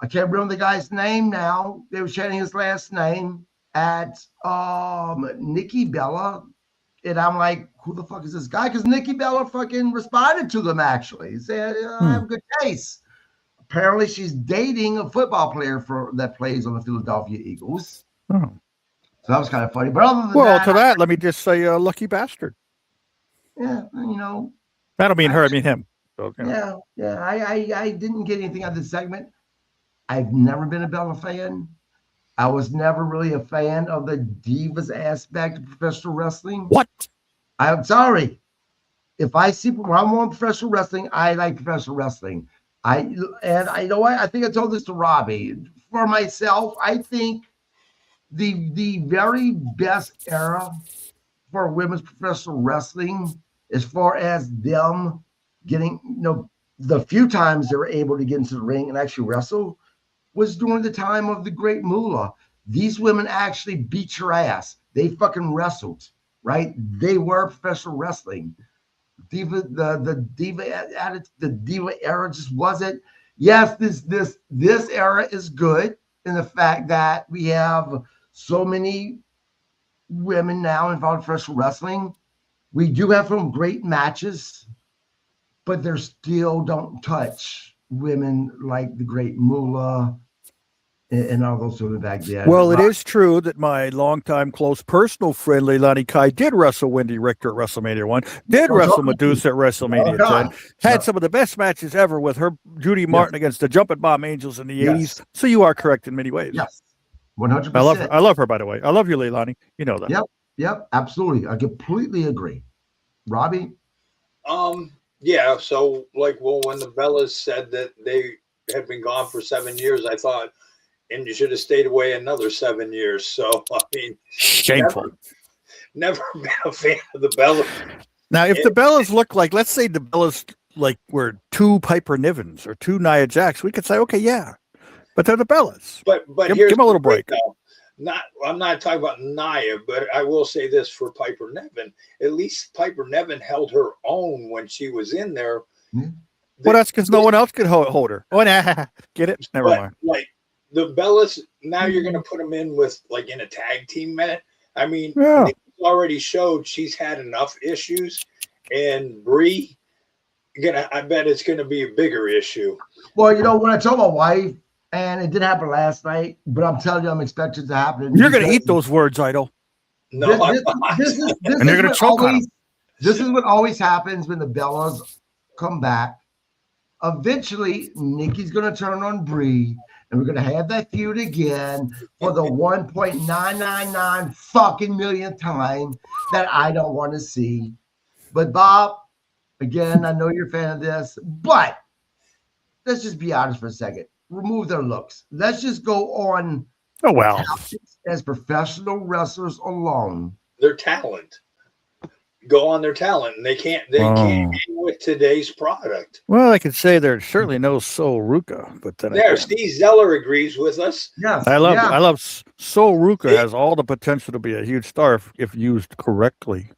can't remember the guy's name now. They were chanting his last name at Nikki Bella. And I'm like, who the fuck is this guy? Because Nikki Bella fucking responded to them, actually. He said, I have a good case. Apparently, she's dating a football player that plays on the Philadelphia Eagles. Oh. So that was kind of funny. But other than that, let me just say, lucky bastard. Yeah, you know. I don't mean her, I mean him. So, Yeah. I didn't get anything out of this segment. I've never been a Bella fan. I was never really a fan of the divas aspect of professional wrestling. What? I'm sorry. If I see when I'm on professional wrestling, I like professional wrestling. I know what? I think I told this to Robbie. For myself, I think the very best era for women's professional wrestling, as far as them getting, the few times they were able to get into the ring and actually wrestle, was during the time of the Great Moolah. These women actually beat your ass. They fucking wrestled, right? They were professional wrestling. The diva era just wasn't. Yes, this era is good in the fact that we have so many women now involved in professional wrestling. We do have some great matches, but they still don't touch women like the Great Moolah and all those women back then. Well, it is true that my longtime close personal friend Leilani Kai did wrestle Wendy Richter at WrestleMania 1, did wrestle Medusa at WrestleMania 10, had some of the best matches ever with her Judy Martin against the Jumping Bomb Angels in the 80s. So you are correct in many ways. Yes, 100%. I love her, by the way. I love you, Leilani. You know that. Yep, absolutely. I completely agree. Robbie? Yeah, so when the Bellas said that they had been gone for 7 years, I thought, and you should have stayed away another 7 years. So, I mean, shameful. Never been a fan of the Bellas. Now, if the Bellas look like, let's say the Bellas were two Piper Nivens or two Nia Jax, we could say, okay, yeah. But they're the Bellas. But give them a little break. I'm not talking about Nia, but I will say this for Piper Niven. At least Piper Niven held her own when she was in there. Mm-hmm. Well, that's because no one else could hold her. Oh, nah. Get it? Never mind. Like the Bellas, now you're going to put them in with in a tag team match. I mean, Nikki's already showed she's had enough issues, and Brie, I bet it's going to be a bigger issue. Well, when I told my wife, and it didn't happen last night, but I'm telling you, I'm expecting it to happen. You're going to eat those words, Idol. No, this is and you're going to choke on them. This is what always happens when the Bellas come back. Eventually, Nikki's going to turn on Brie, and we're going to have that feud again for the 1.999 fucking millionth time that I don't want to see. But Bob, again, I know you're a fan of this, but let's just be honest for a second. Remove their looks. Let's just go on. Oh, well. As professional wrestlers alone. Their talent. Go on their talent. And they can't hang with today's product. Well, I could say there's certainly no Sol Ruka, but then Steve Zeller agrees with us. Yes. I love Sol Ruka has all the potential to be a huge star if used correctly.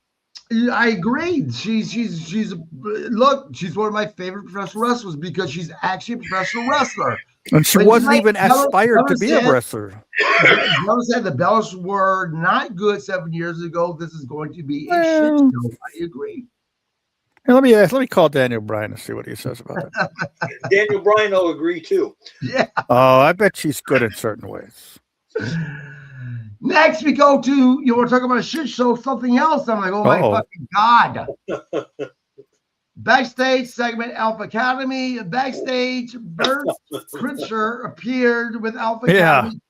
I agree. She's one of my favorite professional wrestlers because she's actually a professional wrestler. And she wasn't even aspired to be a wrestler. Bella said the Bellas were not good 7 years ago. This is going to be a shit show. I agree. Hey, let me call Daniel Bryan and see what he says about it. Daniel Bryan will agree too. Yeah. Oh, I bet she's good in certain ways. Next, we go to, we're talking about a shit show, something else. I'm like, oh my fucking God. Backstage segment, Alpha Academy. Backstage, Bert Kreischer appeared with Alpha Academy.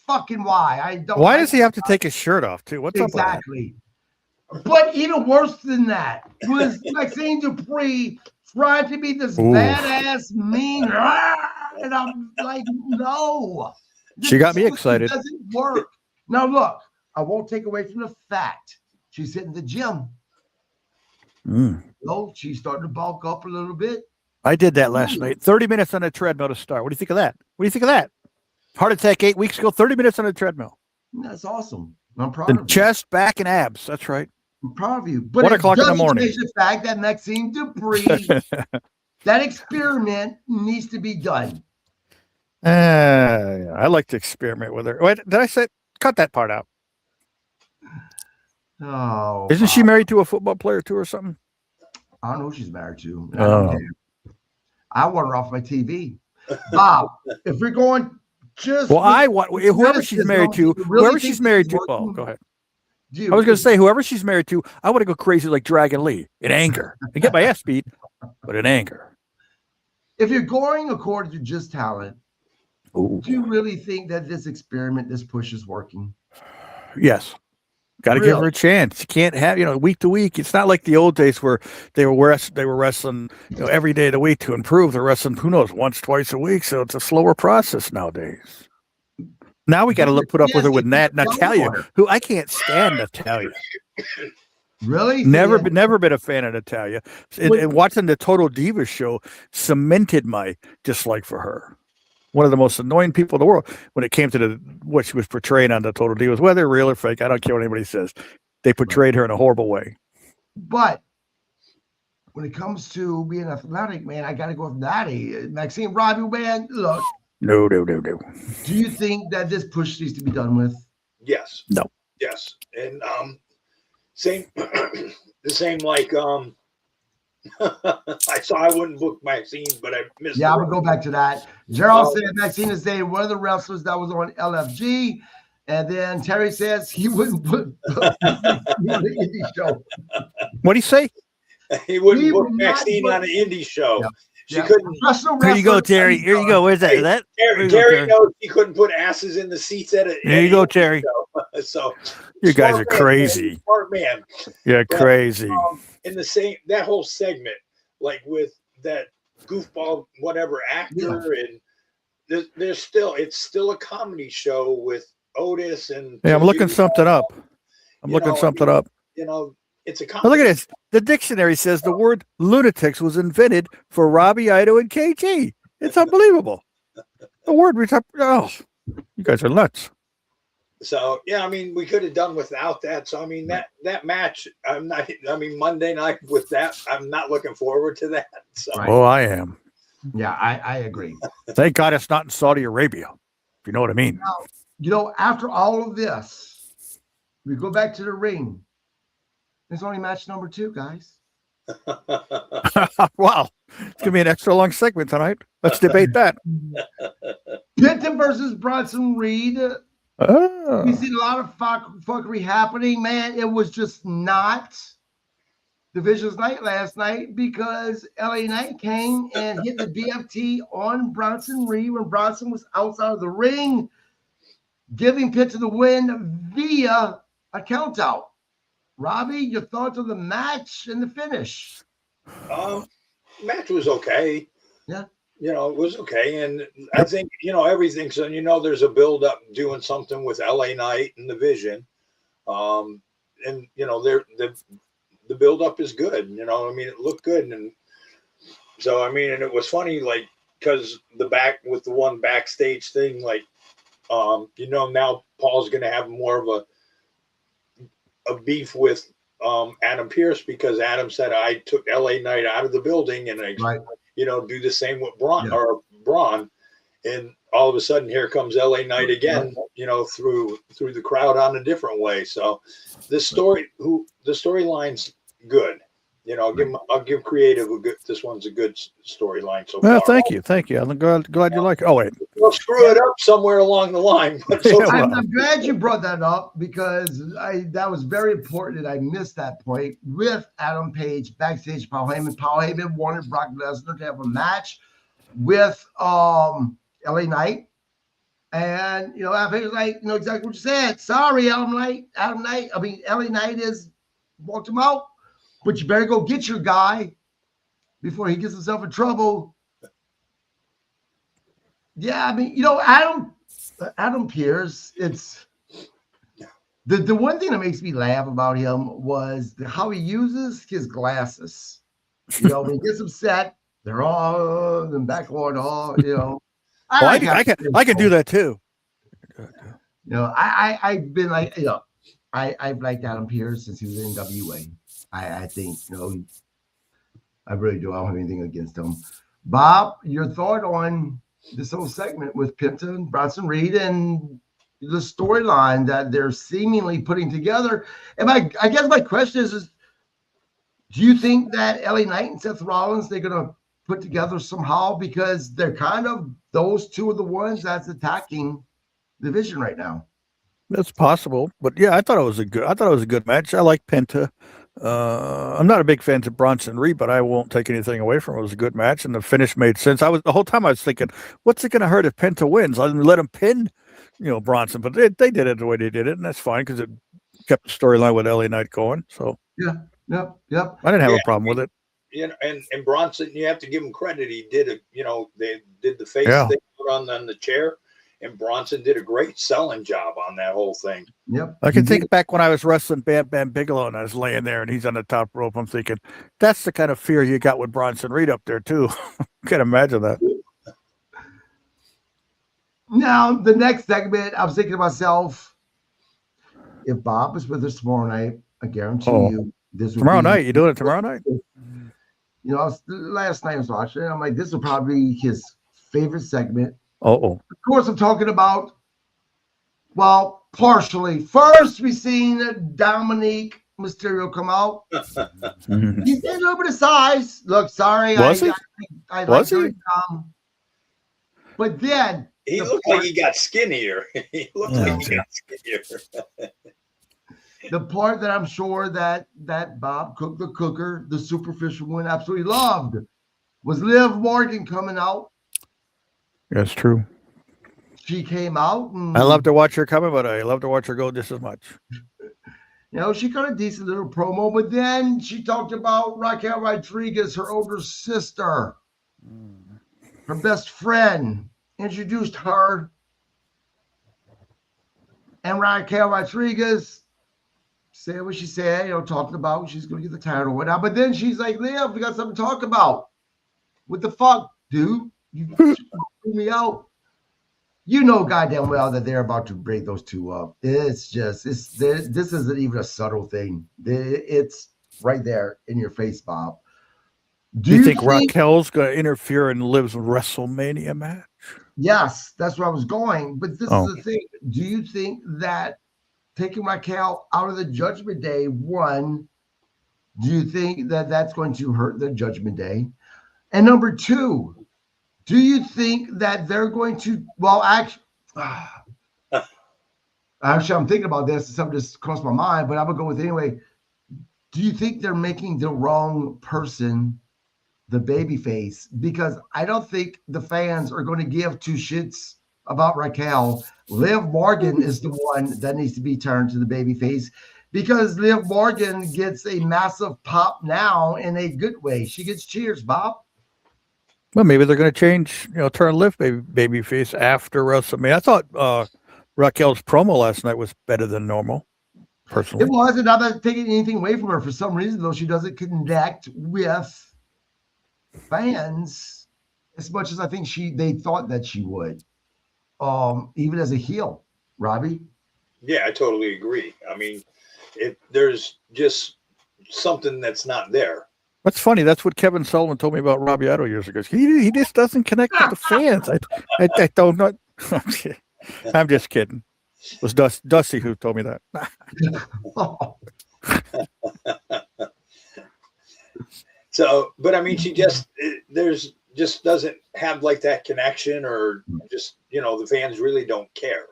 Fucking why? Why does he have to take his shirt off, too? What's up with that? Exactly. But even worse than that was Maxine Dupree trying to be this badass, mean, and I'm like, no. She got me excited. It doesn't work. Now, look, I won't take away from the fact she's hitting the gym. She's starting to bulk up a little bit. I did that last night. 30 minutes on a treadmill to start. What do you think of that? What do you think of that? Heart attack 8 weeks ago, 30 minutes on a treadmill. That's awesome. I'm proud of you. Chest, back, and abs. That's right. I'm proud of you. But 1 o'clock in the morning. The fact that Maxime Dupree, that experiment needs to be done. I like to experiment with her. Wait, did I say cut that part out? Oh, isn't she married to a football player too, or something? I don't know who she's married to. I want her off my TV. Bob, if we're going just I want whoever she's married to. Oh, go ahead. I was going to say whoever she's married to. I want to go crazy like Dragon Lee in anger and get my ass beat, but in anger. If you're going according to just talent, do you really think that this experiment, this push is working? Yes. Got to give her a chance. You can't have, week to week. It's not like the old days where they were wrestling, every day of the week to improve. They're wrestling, who knows, once, twice a week. So it's a slower process nowadays. Now we got to put up with her with Natalia, who I can't stand Natalia. Really? Never been a fan of Natalia. And watching the Total Divas show cemented my dislike for her. One of the most annoying people in the world when it came to what she was portraying on the Total Divas, whether real or fake. I don't care what anybody says. They portrayed her in a horrible way. But when it comes to being athletic, man, I got to go with Natty. Maxime, Robbie, man, look. No. Do you think that this push needs to be done with? Yes. No. Yes. And the same like I wouldn't book Maxine, but I missed. Yeah, I'm gonna go back to that. Gerald said Maxine is saying one of the wrestlers that was on LFG, and then Terry says he wouldn't put on the indie show. What do you say? He wouldn't book Maxine on an indie show. Yeah. She couldn't. Here you go, Terry. Here you go. Where's that? Is that? Terry knows he couldn't put asses in the seats at it. There you go, Terry. So you guys are crazy. Smart man. Yeah, crazy. In the same that whole segment, like with that goofball whatever actor, and it's still a comedy show with Otis and. Yeah, I'm looking something up. It's a comedy. Look at this. The dictionary says the word lunatics was invented for Robbie, Ido, and KG. It's unbelievable. The word you guys are nuts. So yeah, I mean, we could have done without that. So I mean, that match, Monday night with that, I'm not looking forward to that. So. Oh, I am. Yeah, I agree. Thank God it's not in Saudi Arabia, if you know what I mean. Now, after all of this, we go back to the ring. There's only match number 2, guys. Wow. It's going to be an extra long segment tonight. Let's debate that. Pitton versus Bronson Reed. We see a lot of fuckery happening. Man, it was just not the Vicious night last night because LA Knight came and hit the DFT on Bronson Reed when Bronson was outside of the ring, giving Pitton the win via a countout. Robbie, your thoughts on the match and the finish? Match was okay. Yeah. It was okay. And I think, everything. So, there's a build up doing something with LA Knight and the Vision. And, the build up is good. It looked good. And so, and it was funny, like, because with the one backstage thing, like, now Paul's going to have more of a beef with Adam Pearce because Adam said I took LA Knight out of the building and I do the same with Bron, and all of a sudden here comes LA Knight again, through the crowd on a different way. So the storyline's good. I'll give creative a good. This one's a good storyline so far. Well, thank you. I'm glad you like it. Oh wait, we'll screw it up somewhere along the line. But I'm glad you brought that up because that was very important. I missed that point with Adam Page backstage. Paul Heyman wanted Brock Lesnar to have a match with LA Knight, and Adam Page was like, exactly what you said. Sorry, Adam Knight. LA Knight is walked him out. But you better go get your guy before he gets himself in trouble. Yeah, Adam Pearce, The one thing that makes me laugh about him was how he uses his glasses. You know, when he gets upset, they're all in backward, all, you know. I can do that too. You know, I've been like, you know, I've liked Adam Pearce since he was in WA. I think, you know, I really do. I don't have anything against him. Bob, your thought on this whole segment with Penta and Bronson Reed and the storyline that they're seemingly putting together? And I guess my question is do you think that LA Knight and Seth Rollins, they're going to put together somehow, because they're kind of, those two are the ones that's attacking the division right now? That's possible, but yeah, I thought it was a good match. I like Penta. I'm not a big fan of Bronson Reed, but I won't take anything away from it. It was a good match, and the finish made sense. The whole time I was thinking, what's it going to hurt if Penta wins? I didn't let him pin, Bronson, but they did it the way they did it, and that's fine because it kept the storyline with LA Knight going. So yeah, yep. I didn't have a problem with it. You know, and Bronson, you have to give him credit. He did they did the face thing on the chair. And Bronson did a great selling job on that whole thing. Yep. I can think back when I was wrestling Bam Bam Bigelow and I was laying there and he's on the top rope. I'm thinking, that's the kind of fear you got with Bronson Reed up there, too. Can't imagine that. Now, the next segment, I was thinking to myself, if Bob is with us tomorrow night, I guarantee you this will tomorrow night? You doing it tomorrow night? You know, last night I was watching it. I'm like, this will probably be his favorite segment. Of course, I'm talking about, well, partially. First, we seen Dominic Mysterio come out. He's a little bit of size. Look, sorry. Was he? I was he? But then. He looked like he got skinnier. He looked like he got skinnier. The part that I'm sure that Bob Cook, the cooker, the superficial one, absolutely loved was Liv Morgan coming out. That's true. She came out. And, I love to watch her come, but I love to watch her go just as much. You know, she got a decent little promo, but then she talked about Raquel Rodriguez, her older sister, her best friend, introduced her. And Raquel Rodriguez said what she said, talking about she's going to get the title or whatnot. But then she's like, Liv, we got something to talk about. What the fuck, dude? You threw me out. You know goddamn well that they're about to break those two up. This isn't even a subtle thing. It's right there in your face, Bob. Do you think Raquel's going to interfere in Liv's WrestleMania match? Yes, that's where I was going. But this is the thing. Do you think that taking Raquel out of the Judgment Day, one, do you think that that's going to hurt the Judgment Day? And number two, do you think that they're going to, well, actually, I'm thinking about this, and something just crossed my mind, but I'm going to go with it anyway. Do you think they're making the wrong person the babyface? Because I don't think the fans are going to give two shits about Raquel. Liv Morgan is the one that needs to be turned to the babyface, because Liv Morgan gets a massive pop now in a good way. She gets cheers, Bob. Well, maybe they're going to change, turn Liv babyface after WrestleMania. I thought Raquel's promo last night was better than normal, personally. It was, and I'm not taking anything away from her. For some reason, though, she doesn't connect with fans as much as I think they thought that she would, even as a heel. Robbie? Yeah, I totally agree. I mean, there's just something that's not there. That's funny. That's what Kevin Sullivan told me about Robbie Otto years ago. He just doesn't connect with the fans. I don't know. I'm just kidding. It was Dusty who told me that. So, but I mean, she just doesn't have like that connection, or just, the fans really don't care.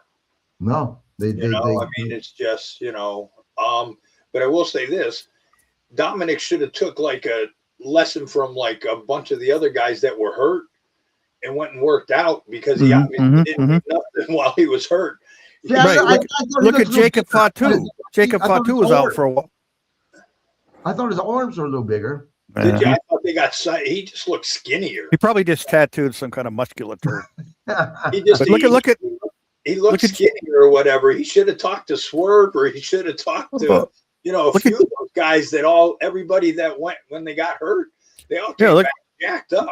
No, they it's just, but I will say this. Dominic should have took like a lesson from like a bunch of the other guys that were hurt and went and worked out, because he obviously didn't do nothing while he was hurt. Yeah, right. Look at Jacob Fatu. Jacob Fatu was out for a while. I thought his arms were a little bigger. Did you? I thought he just looked skinnier. He probably just tattooed some kind of musculature. He he looked skinnier or whatever. He should have talked to Swerve, or he should have talked to, a few of those guys everybody that went when they got hurt, they all came back jacked up.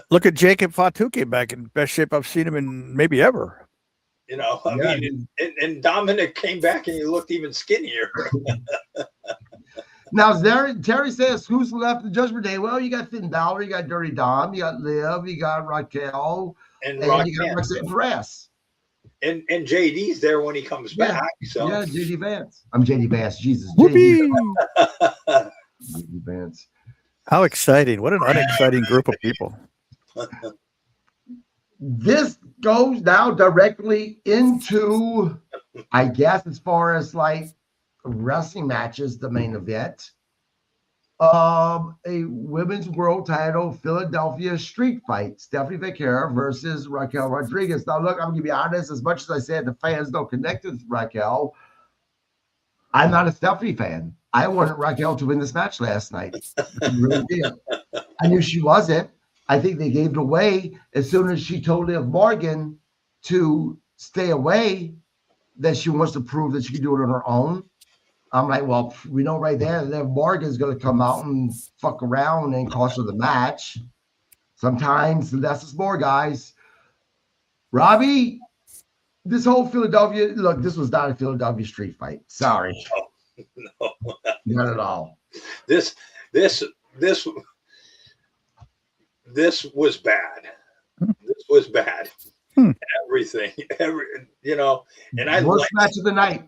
Look at Jacob Fatuke back in best shape I've seen him in maybe ever. I mean, and Dominic came back and he looked even skinnier. Now, Terry says, who's left in Judgment Day? Well, you got Finn Balor, you got Dirty Dom, you got Liv, you got Raquel, and you got Roxanne Perez. And JD's there when he comes back. So yeah, JD Vance. I'm JD Vance. Jesus. JD Vance. How exciting. What an unexciting group of people. This goes now directly into, I guess, as far as like wrestling matches, the main event. A women's world title Philadelphia street fight. Stephanie Vaquer versus Raquel Rodriguez. Now, look, I'm going to be honest. As much as I said the fans don't connect with Raquel, I'm not a Stephanie fan. I wanted Raquel to win this match last night. I really did. I knew she wasn't. I think they gave it away as soon as she told Liv Morgan to stay away, that she wants to prove that she can do it on her own. I'm like, well, we know right there that Morgan's going to come out and fuck around and cost her the match. Sometimes less is more, guys. Robbie, this whole Philadelphia, look, this was not a Philadelphia street fight. Sorry. No. Not at all. This was bad. This was bad. Everything. And I worst match of the night.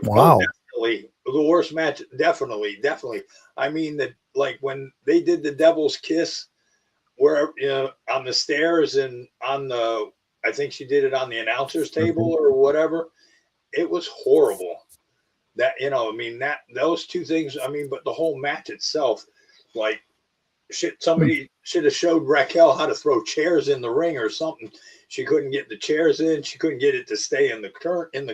Wow. Definitely the worst match. Definitely. I mean, that, like when they did the Devil's Kiss, where on the stairs and on the, I think she did it on the announcer's table or whatever. It was horrible. That I mean, that those two things. I mean, but the whole match itself, like, somebody should have showed Raquel how to throw chairs in the ring or something. She couldn't get the chairs in. She couldn't get it to stay in the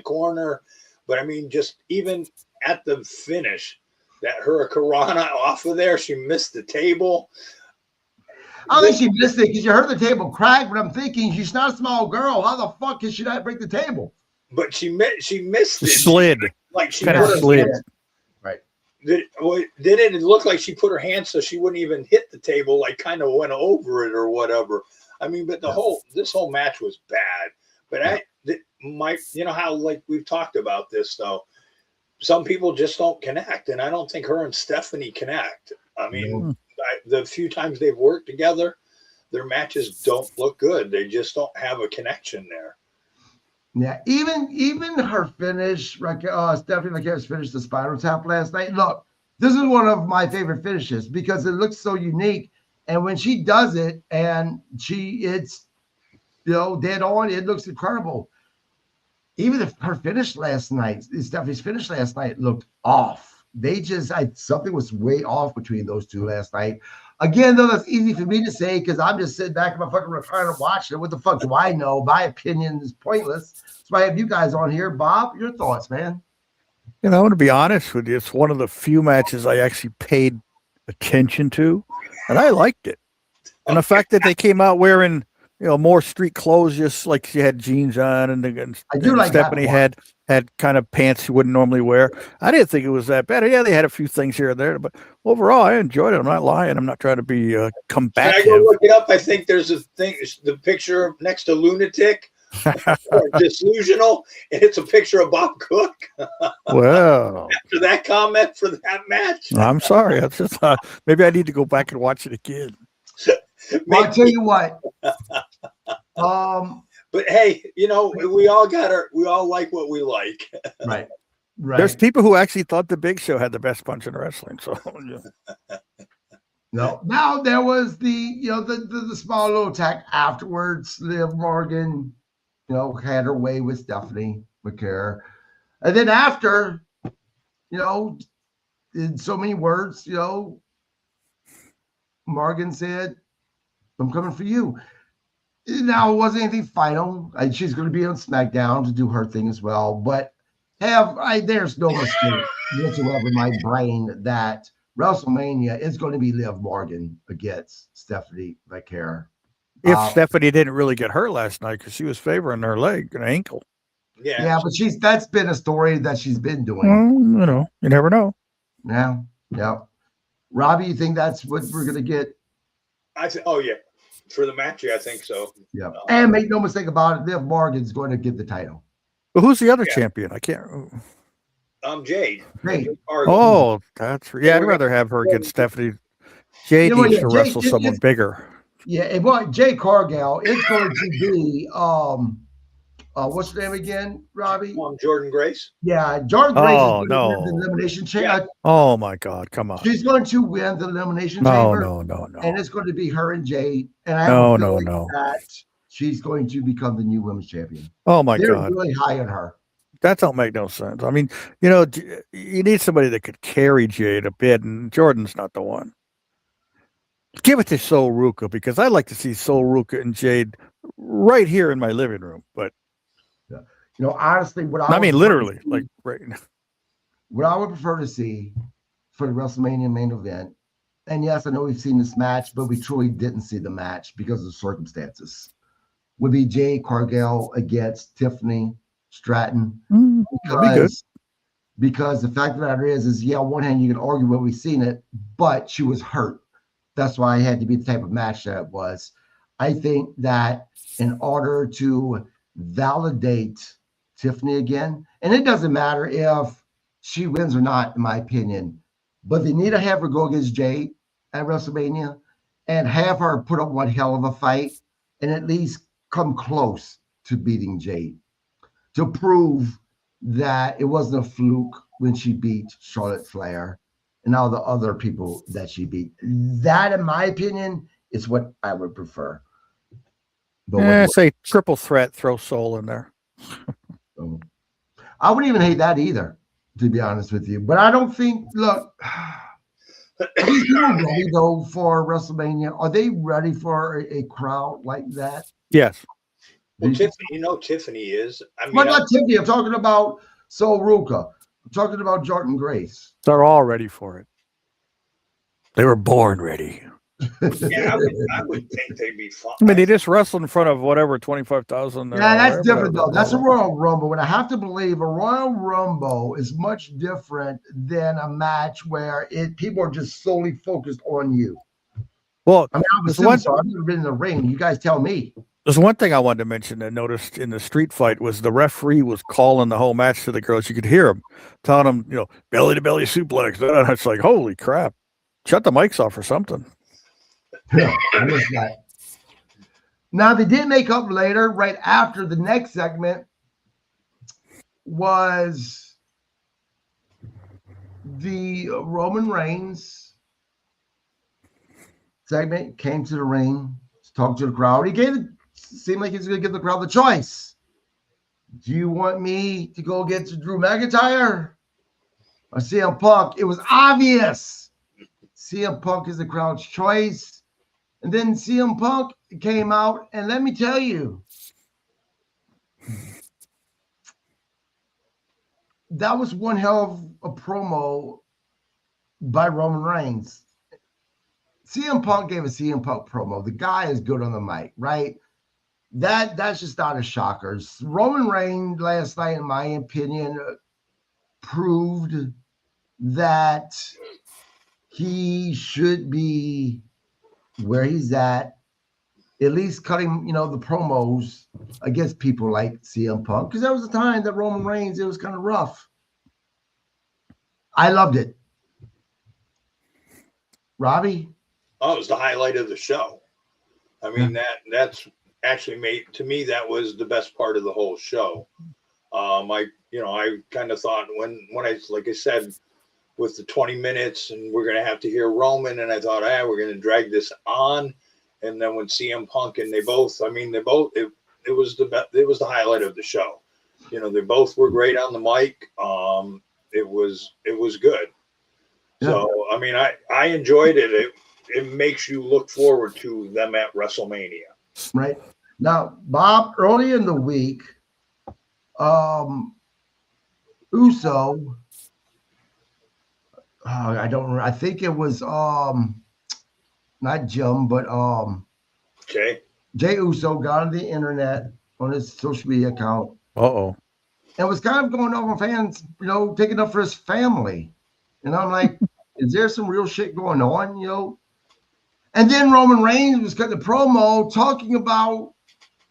corner. But I mean, just even at the finish, that Hurricanrana off of there, she missed the table. I think she missed it because you heard the table crack. But I'm thinking she's not a small girl. How the fuck can she not break the table? But she missed it. Slid. Like she kind of slid. Right. Did it look like she put her hand so she wouldn't even hit the table? Like kind of went over it or whatever. I mean, but this whole match was bad. But how, like we've talked about this though, some people just don't connect, and I don't think her and Stephanie connect. I mean, the few times they've worked together, their matches don't look good. They just don't have a connection there. Yeah, even her finish, Stephanie McCarroll's finished the Spinal Tap last night. Look, this is one of my favorite finishes because it looks so unique, and when she does it, and it's dead on, it looks incredible. Even if her finish last night, Stephanie's finish last night looked off. Something was way off between those two last night. Again, though, that's easy for me to say because I'm just sitting back in my fucking recliner watching it. What the fuck do I know? My opinion is pointless. That's why I have you guys on here. Bob, your thoughts, man? I want to be honest with you. It's one of the few matches I actually paid attention to, and I liked it. And the fact that they came out wearing, more street clothes, just like she had jeans on, and Stephanie had kind of pants she wouldn't normally wear. I didn't think it was that bad. Yeah, they had a few things here and there, but overall, I enjoyed it. I'm not lying. I'm not trying to be combative. Can I go look it up? I think there's the picture next to Lunatic, or Disillusional, and it's a picture of Bob Cook. Well, after that comment for that match, I'm sorry. That's just maybe I need to go back and watch it again. Well, I'll tell you what. But hey, we all like what we like. Right. There's people who actually thought the Big Show had the best punch in wrestling. So no. Now there was the small little attack afterwards. Liv Morgan, had her way with Stephanie McCare. And then after, in so many words, Morgan said, "I'm coming for you." Now, it wasn't anything final. She's going to be on SmackDown to do her thing as well. But there's no mistake whatsoever in my brain that WrestleMania is going to be Liv Morgan against Stephanie Vaquer. If Stephanie didn't really get hurt last night because she was favoring her leg and ankle. Yeah, but that's been a story that she's been doing. You never know. Yeah. Robbie, you think that's what we're gonna get? Oh yeah, for the match, I think so. Yeah, and make no mistake about it, Liv Morgan's going to get the title. But who's the other champion? I can't. Jade. Oh, that's I'd rather have her against Stephanie. Jade needs to wrestle someone bigger. Yeah, well, Jade Cargill. It's going to be what's her name again, Robbie? Jordan Grace. Yeah, Jordan Grace is going to win the elimination chamber. Oh my God, come on! She's going to win the elimination chamber. No. And it's going to be her and Jade. And I have a feeling that she's going to become the new women's champion. Oh my God! They're really high on her. That don't make no sense. I mean, you need somebody that could carry Jade a bit, and Jordan's not the one. Give it to Sol Ruka, because I like to see Sol Ruka and Jade right here in my living room. But honestly, literally, like right now. What I would prefer to see for the WrestleMania main event, and yes, I know we've seen this match, but we truly didn't see the match because of the circumstances, would be Jade Cargill against Tiffany Stratton. Because the fact of the matter is on one hand, you can argue when we've seen it, but she was hurt. That's why it had to be the type of match that it was. I think that in order to validate Tiffany again, and it doesn't matter if she wins or not, in my opinion, but they need to have her go against Jade at WrestleMania and have her put up one hell of a fight and at least come close to beating Jade to prove that it wasn't a fluke when she beat Charlotte Flair and all the other people that she beat. That, in my opinion, is what I would prefer. But say triple threat, throw Sol in there. I wouldn't even hate that either, to be honest with you. But I don't think, look, are they ready, though, for WrestleMania? Are they ready for a crowd like that? Yes. Well, Tiffany is. Not Tiffany. I'm talking about Sol Ruka. I'm talking about Jordan Grace. They're all ready for it. They were born ready. Yeah, I would think they'd be fine. I mean, they just wrestled in front of whatever 25,000. Yeah, that's different though. That's a Royal Rumble, and I have to believe a Royal Rumble is much different than a match where people are just solely focused on you. Well, I've never been in the ring. You guys tell me. There's one thing I wanted to mention that noticed in the street fight was the referee was calling the whole match to the girls. You could hear him telling them, belly to belly suplex. It's like, holy crap! Shut the mics off or something. Yeah, I missed that. Now they did make up later, right after the next segment was the Roman Reigns segment. Came to the ring, talked to the crowd. Seemed like he's going to give the crowd the choice. Do you want me to go against Drew McIntyre or CM Punk? It was obvious. CM Punk is the crowd's choice. And then CM Punk came out, and let me tell you, that was one hell of a promo by Roman Reigns. CM Punk gave a CM Punk promo. The guy is good on the mic, right? That's just not a shocker. Roman Reigns last night, in my opinion, proved that he should be where he's at least cutting, the promos against people like CM Punk, because there was a time that Roman Reigns, it was kind of rough. I loved it. Robbie? Oh, it was the highlight of the show. I mean, that's actually to me, that was the best part of the whole show. I kind of thought when like I said, with the 20 minutes and we're going to have to hear Roman, and I thought, we're going to drag this on. And then when CM Punk and it was the highlight of the show. They both were great on the mic. It was good. Yeah. So, I mean, I enjoyed it. It makes you look forward to them at WrestleMania. Right. Now, Bob, early in the week, Uso, I don't remember. I think it was not Jim, but Jay Uso got on the internet on his social media account. Uh-oh. and was kind of going over fans, taking up for his family. And I'm like, is there some real shit going on, And then Roman Reigns was cutting the promo talking about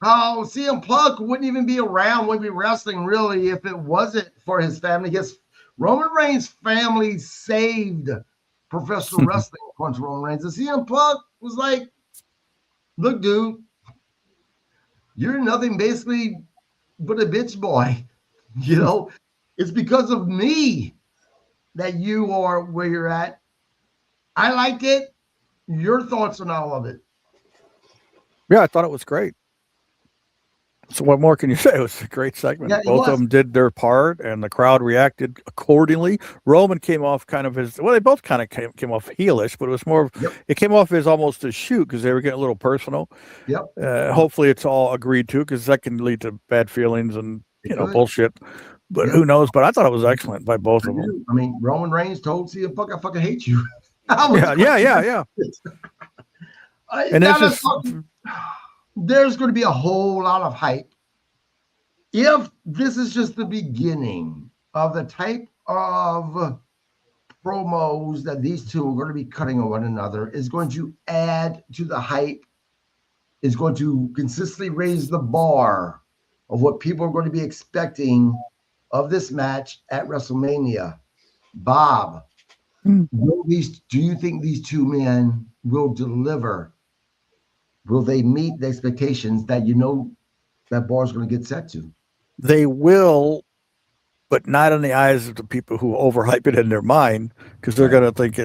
how CM Punk wouldn't even be around, wouldn't be wrestling really if it wasn't for his family. Yes, Roman Reigns' family saved professional wrestling according to Roman Reigns. And CM Punk was like, look, dude, you're nothing basically but a bitch boy. It's because of me that you are where you're at. I like it. Your thoughts on all of it? Yeah, I thought it was great. So what more can you say? It was a great segment. Yeah, both of them did their part, and the crowd reacted accordingly. Roman came off kind of they both kind of came off heelish, but it was more it came off as almost a shoot because they were getting a little personal. Yep. Hopefully it's all agreed to because that can lead to bad feelings and bullshit. But who knows? But I thought it was excellent by both of them. I mean, Roman Reigns told CM Punk, I fucking hate you. Yeah. And there's going to be a whole lot of hype if this is just the beginning of the type of promos that these two are going to be cutting on one another. Is going to add to the hype, is going to consistently raise the bar of what people are going to be expecting of this match at WrestleMania. Bob, do you think these two men will deliver? Will they meet the expectations that that bar is going to get set to? They will, but not in the eyes of the people who overhype it in their mind, because they're going to think,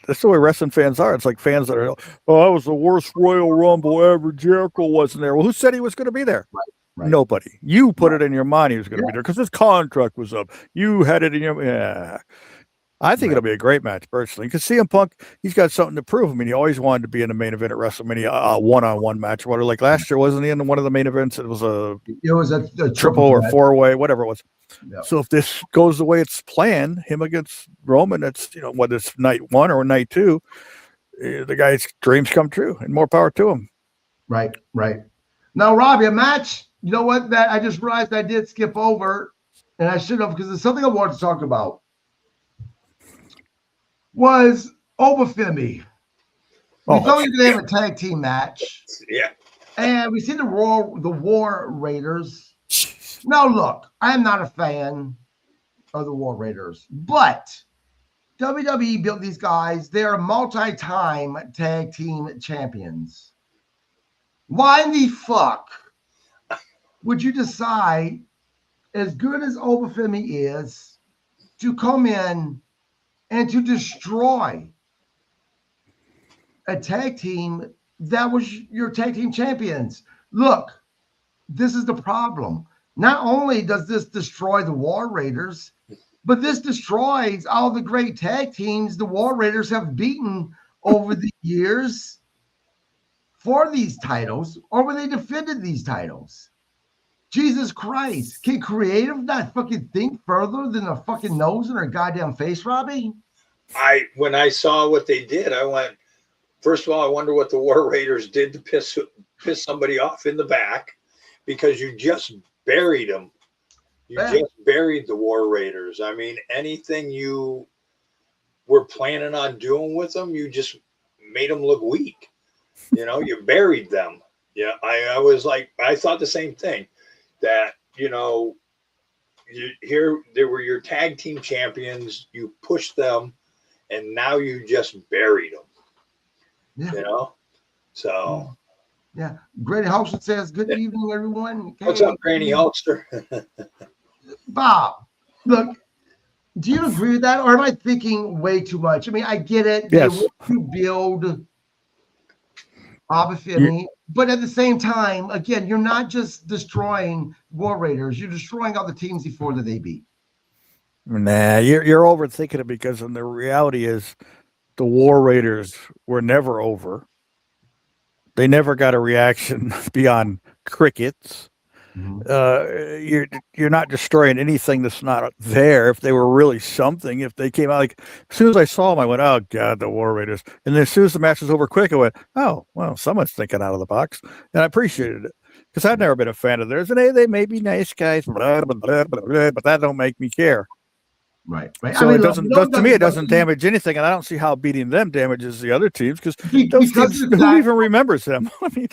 that's the way wrestling fans are. It's like fans that are, that was the worst Royal Rumble ever. Jericho wasn't there. Well, who said he was going to be there? Right. Nobody. You put it in your mind he was going to be there because his contract was up. You had it in your I think it'll be a great match, personally, because CM Punk, he's got something to prove. I mean, he always wanted to be in the main event at WrestleMania, a one-on-one match. Like last year, wasn't he in one of the main events? It was a triple or four-way, whatever it was. Yep. So if this goes the way it's planned, him against Roman, it's whether it's night 1 or night 2, the guy's dreams come true, and more power to him. Right. Now, Robbie, a match. You know what? That I just realized I did skip over, and I should have, because it's something I wanted to talk about. Was Obafemi. We thought we were going to have a tag team match. Yeah. And we see the War Raiders. Now, look, I am not a fan of the War Raiders, but WWE built these guys. They're multi-time tag team champions. Why in the fuck would you decide, as good as Obafemi is, to come in and to destroy a tag team that was your tag team champions? Look, this is the problem. Not only does this destroy the War Raiders, but this destroys all the great tag teams the War Raiders have beaten over the years for these titles, or when they defended these titles. Jesus Christ. Can creative not fucking think further than a fucking nose in her goddamn face, Robbie? When I saw what they did, I went, first of all, I wonder what the War Raiders did to piss somebody off in the back, because you just buried them. You just buried the War Raiders. I mean, anything you were planning on doing with them, you just made them look weak. You buried them. Yeah, I was like, I thought the same thing. That, they were your tag team champions, you pushed them, and now you just buried them. Yeah. So. Yeah. Granny Hulkster says, good evening, everyone. Okay. What's up, Granny Hulkster? Bob, look, do you agree with that, or am I thinking way too much? I mean, I get it. Yes. They want to build Obafemi, but at the same time, again, you're not just destroying War Raiders, you're destroying all the teams before that they beat. Nah, you're overthinking it, because the reality is the War Raiders were never over. They never got a reaction beyond crickets. Mm-hmm. You're not destroying anything that's not there. If they were really something, if they came out, like, as soon as I saw them, I went, oh God, the War Raiders. And then as soon as the match was over quick, I went, oh, well, someone's thinking out of the box. And I appreciated it. Because I've never been a fan of theirs, and they may be nice guys, blah, blah, blah, blah, blah, but that don't make me care. Right. So it doesn't. To me, it doesn't damage anything, and I don't see how beating them damages the other teams because those teams, who even remembers them? I mean,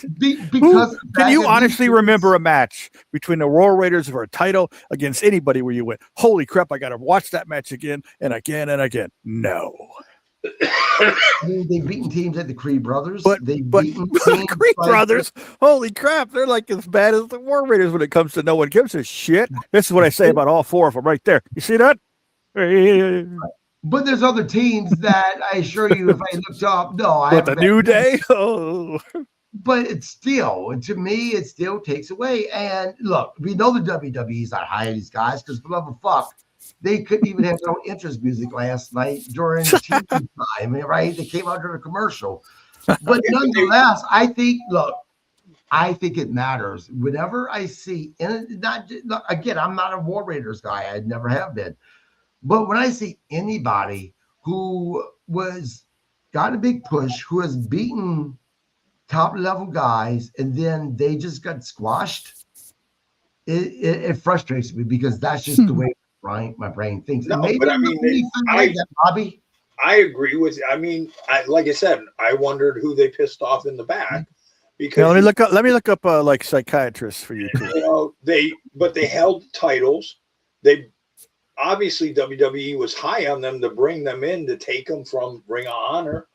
can you honestly remember a match between the Royal Raiders for a title against anybody where you went, "Holy crap, I got to watch that match again and again and again"? No. I mean, they've beaten teams like the Creed Brothers. But Creed Brothers, holy crap, they're like as bad as the War Raiders when it comes to no one gives a shit. This is what I say about all four of them right there. You see that? But there's other teams that I assure you, if I looked up, But the New Day? Oh. But it's still, to me, it still takes away. And look, we know the WWE's not hiring these guys because, for the love of fuck, they couldn't even have their own entrance music last night during TV time, right? They came out during a commercial. But nonetheless, I think it matters. Whenever I see, again, I'm not a War Raiders guy. I never have been. But when I see anybody who got a big push, who has beaten top level guys, and then they just got squashed, it frustrates me because that's just the way my brain thinks. No, maybe but I mean, Robbie. I agree with you. I mean, like I said, I wondered who they pissed off in the back. Because let me look up like psychiatrists for you too. You know, they held titles. They obviously WWE was high on them to bring them in, to take them from Ring of Honor,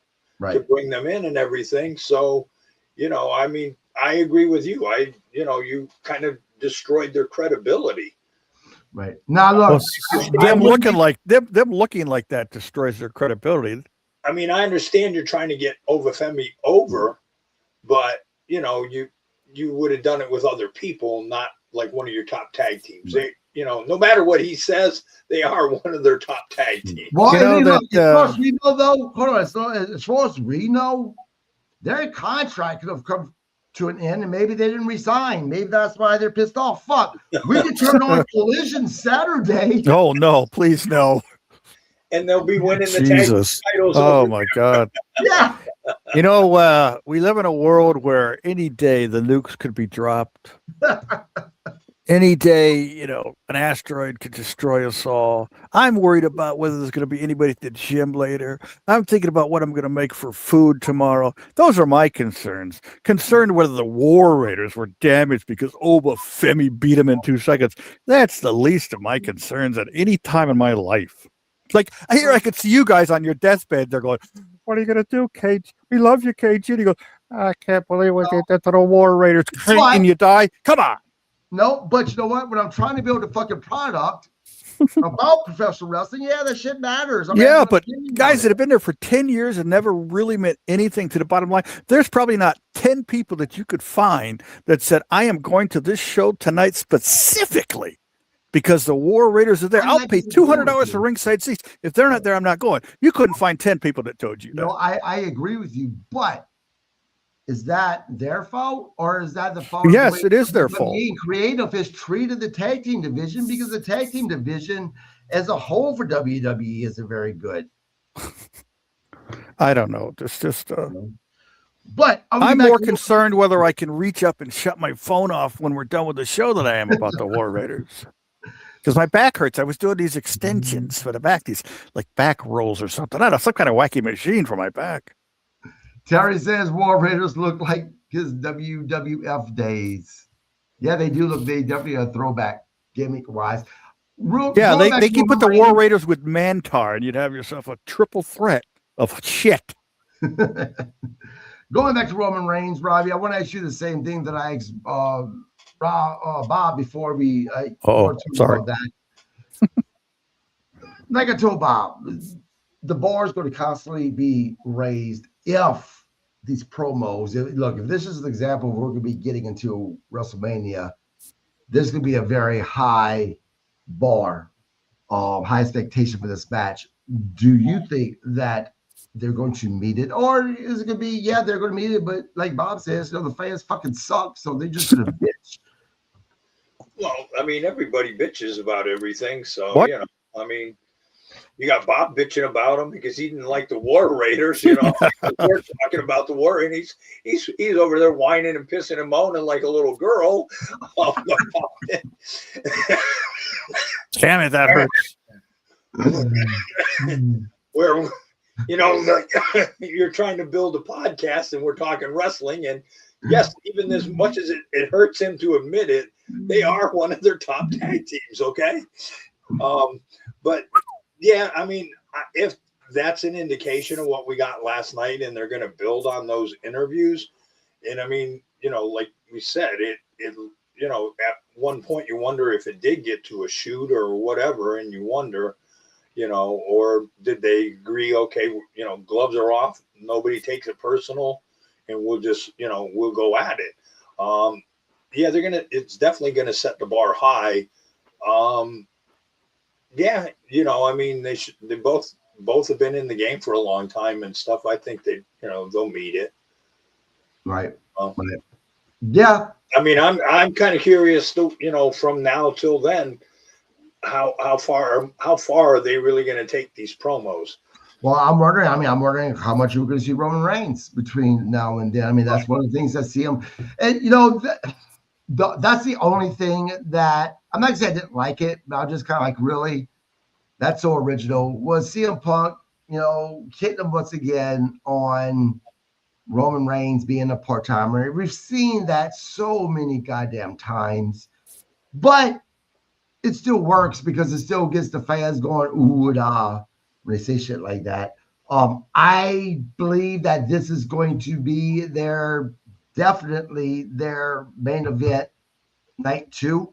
to bring them in and everything. So, you know, I mean, I agree with you. You kind of destroyed their credibility. Right. Now look, them looking like that destroys their credibility. I mean, I understand you're trying to get Femi over, but you know, you would have done it with other people, not like one of your top tag teams. Right. You know, no matter what he says, they are one of their top tag teams. Well, as far as we know, though, hold on. As far as we know, their contract could have come to an end, and maybe they didn't resign. Maybe that's why they're pissed off. Fuck, we can turn on Collision Saturday. Oh no, please no. And they'll be winning the tag titles. Oh my God. Yeah. You know, we live in a world where any day the nukes could be dropped. Any day, you know, an asteroid could destroy us all. I'm worried about whether there's going to be anybody at the gym later. I'm thinking about what I'm going to make for food tomorrow. Those are my concerns. Concerned whether the War Raiders were damaged because Femi beat them in 2 seconds. That's the least of my concerns at any time in my life. Like, I could see you guys on your deathbed. They're going, "What are you going to do, Cage? We love you, Cage." And you go, "I can't believe what they did to the War Raiders." And you die. Come on. No, but you know what? When I'm trying to build a fucking product about professional wrestling, that shit matters. But guys that have been there for 10 years and never really meant anything to the bottom line, there's probably not 10 people that you could find that said, "I am going to this show tonight specifically because the War Raiders are there. I'll pay $200 for ringside seats. If they're not there, I'm not going." You couldn't find 10 people that told you that. No, I agree with you, but is that their fault or is that the fault? Yes, it is their fault. Being creative has treated the tag team division, because the tag team division as a whole for WWE isn't very good. I don't know. It's just. But I'm more concerned whether I can reach up and shut my phone off when we're done with the show than I am about the War Raiders. Because my back hurts. I was doing these extensions for the back, these like back rolls or something. I don't know, some kind of wacky machine for my back. Terry says War Raiders look like his WWF days. Yeah, they do look. They definitely a throwback gimmick wise. They keep put the War Raiders with Mantar, and you'd have yourself a triple threat of shit. Going back to Roman Reigns, Robbie, I want to ask you the same thing that I asked Bob before we. Sorry. About that. Like I told Bob, the bar is going to constantly be raised if these promos. If this is an example of we're going to be getting into WrestleMania, there's going to be a very high bar, high expectation for this match. Do you think that they're going to meet it, or is it going to be, they're going to meet it, but like Bob says, the fans fucking suck, so they're just going to bitch? Well, I mean, everybody bitches about everything, so what? I mean, You got Bob bitching about him because he didn't like the War Raiders. You know, we're talking about the war, and he's over there whining and pissing and moaning like a little girl. Damn it, that hurts. Where, you know, you're trying to build a podcast, and we're talking wrestling, and yes, even as much as it hurts him to admit it, they are one of their top tag teams. Okay, but. Yeah, I mean, if that's an indication of what we got last night and they're going to build on those interviews, and I mean, you know, like we said, it you know, at one point you wonder if it did get to a shoot or whatever, and you wonder, you know, or did they agree, okay, you know, gloves are off, nobody takes it personal, and we'll just, you know, we'll go at it. Yeah, it's definitely going to set the bar high. Yeah, you know, I mean, they both have been in the game for a long time and stuff. I think they, you know, they'll meet it. Right. Yeah. I mean, I'm kind of curious, you know, from now till then, how far are they really going to take these promos? Well, I'm wondering how much you're going to see Roman Reigns between now and then. I mean, that's one of the things I see him, and you know, that's the only thing that I'm not saying I didn't like it, but I'm just kind of like, really, that's so original. Was CM Punk, you know, hitting him once again on Roman Reigns being a part-timer. We've seen that so many goddamn times, but it still works because it still gets the fans going, ooh and ah, when they say shit like that. I believe that this is going to be definitely their main event night 2,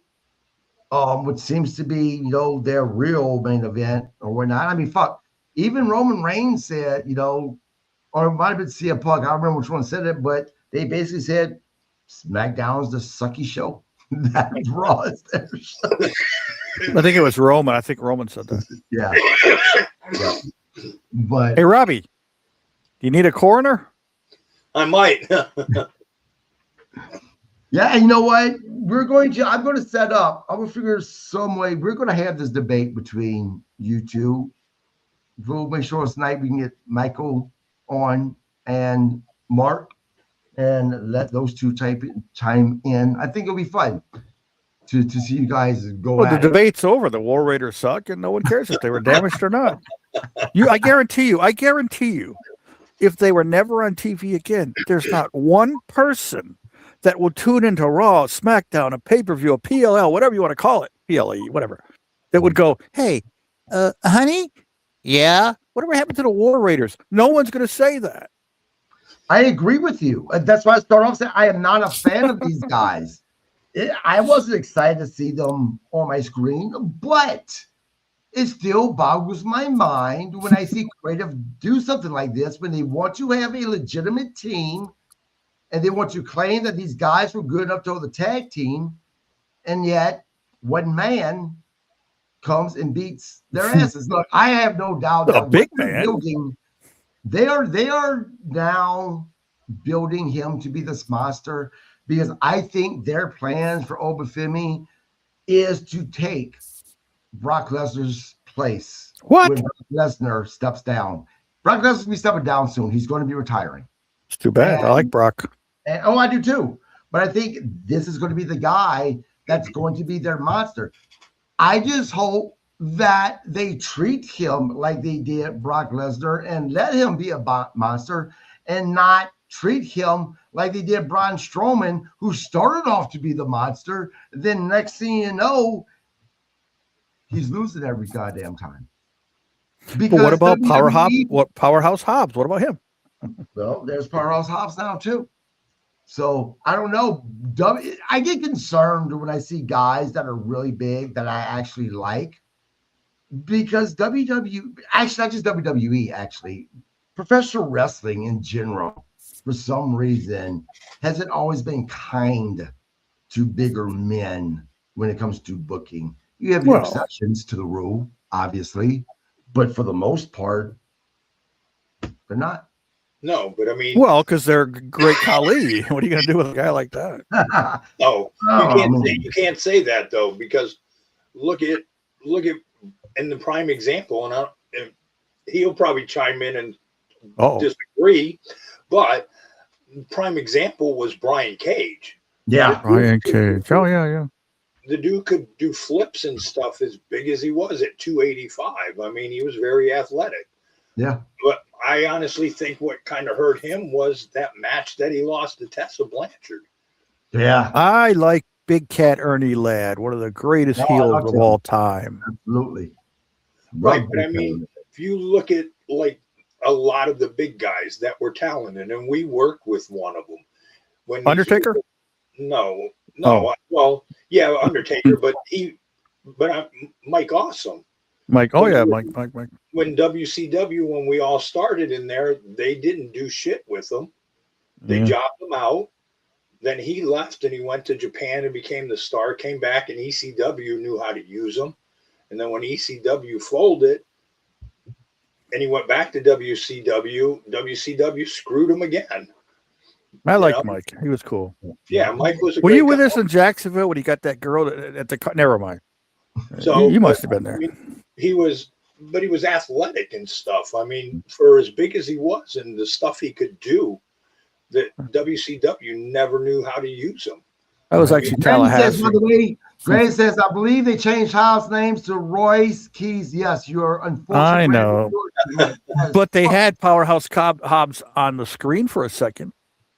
which seems to be, you know, their real main event or whatnot. I mean, fuck, even Roman Reigns said, you know, or it might have been CM Punk, I don't remember which one said it, but they basically said SmackDown's the sucky show. That Raw is their show. I think it was Roman. I think Roman said that. Yeah. But hey, Robbie, do you need a coroner? I might. Yeah, and you know what? I'm going to set up, I'm going to figure some way. We're going to have this debate between you two. We'll make sure tonight we can get Michael on and Mark and let those two chime in. I think it'll be fun to see you guys go Well, the debate's over. The War Raiders suck, and no one cares if they were damaged or not. I guarantee you, if they were never on TV again, there's not one person that will tune into Raw, SmackDown, a pay-per-view, a PLL, whatever you want to call it, PLE, whatever, that would go, hey, honey, yeah, whatever happened to the War Raiders? No one's going to say that. I agree with you. That's why I start off saying I am not a fan of these guys. I wasn't excited to see them on my screen, but it still boggles my mind when I see creative do something like this, when they want to have a legitimate team and they want to claim that these guys were good enough to hold the tag team, and yet one man comes and beats their asses. Look, I have no doubt that big man. They are now building him to be this monster, because I think their plans for Obafemi is to take Brock Lesnar's place. What? When Brock Lesnar steps down. Brock Lesnar's going to be stepping down soon. He's going to be retiring. It's too bad. I like Brock. I do too. But I think this is going to be the guy that's going to be their monster. I just hope that they treat him like they did Brock Lesnar and let him be a monster, and not treat him like they did Braun Strowman, who started off to be the monster. Then next thing you know, he's losing every goddamn time. But what about Powerhouse Hobbs? What about him? Well, there's Powerhouse Hobbs now too. So I don't know. I get concerned when I see guys that are really big that I actually like, because WWE, actually not just WWE, actually professional wrestling in general, for some reason, hasn't always been kind to bigger men when it comes to booking. You have your exceptions to the rule, obviously, but for the most part, they're not. No, but I mean, because they're great Khali. What are you going to do with a guy like that? You can't say that though, because look at in the prime example, and and he'll probably chime in and disagree, but prime example was Brian Cage. Yeah, Brian Cage. Oh yeah. The dude could do flips and stuff as big as he was at 285. I mean, he was very athletic. Yeah. But I honestly think what kind of hurt him was that match that he lost to Tessa Blanchard. Yeah. I like Big Cat Ernie Ladd, one of the greatest heels of all time. Absolutely. Right. But I mean, if you look at like a lot of the big guys that were talented, and we worked with one of them. When Undertaker? No. Well, yeah, Undertaker, but Mike Awesome. Mike. Mike. When WCW, when we all started in there, they didn't do shit with him. They jobbed him out. Then he left and he went to Japan and became the star, came back, and ECW knew how to use him. And then when ECW folded and he went back to WCW screwed him again. I like Mike. He was cool. Yeah, Mike was. Were you with us in Jacksonville when he got that girl at the? Never mind. So you must have been there. I mean, he was athletic and stuff. I mean, for as big as he was and the stuff he could do, that WCW never knew how to use him. That was actually Tallahassee. By the way, Gray says, I believe they changed house names to Royce Keys. Yes, you're unfortunate. I know. But they had Powerhouse Hobbs on the screen for a second.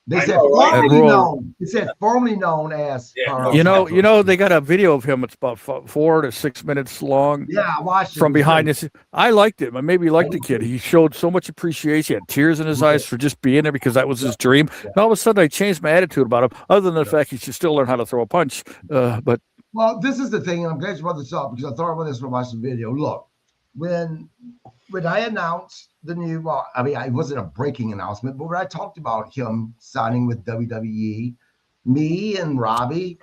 They said formerly known. It said formerly known as. You know, they got a video of him. It's about 4 to 6 minutes long. Yeah, I watched it. From behind this. I liked it. I maybe liked the kid. He showed so much appreciation. He had tears in his eyes for just being there because that was his dream. And all of a sudden, I changed my attitude about him, other than the fact he should still learn how to throw a punch. But this is the thing, and I'm glad you brought this up because I thought about this when I watched the video. Look, when I announced the new, it wasn't a breaking announcement, but when I talked about him signing with WWE, me and Robbie,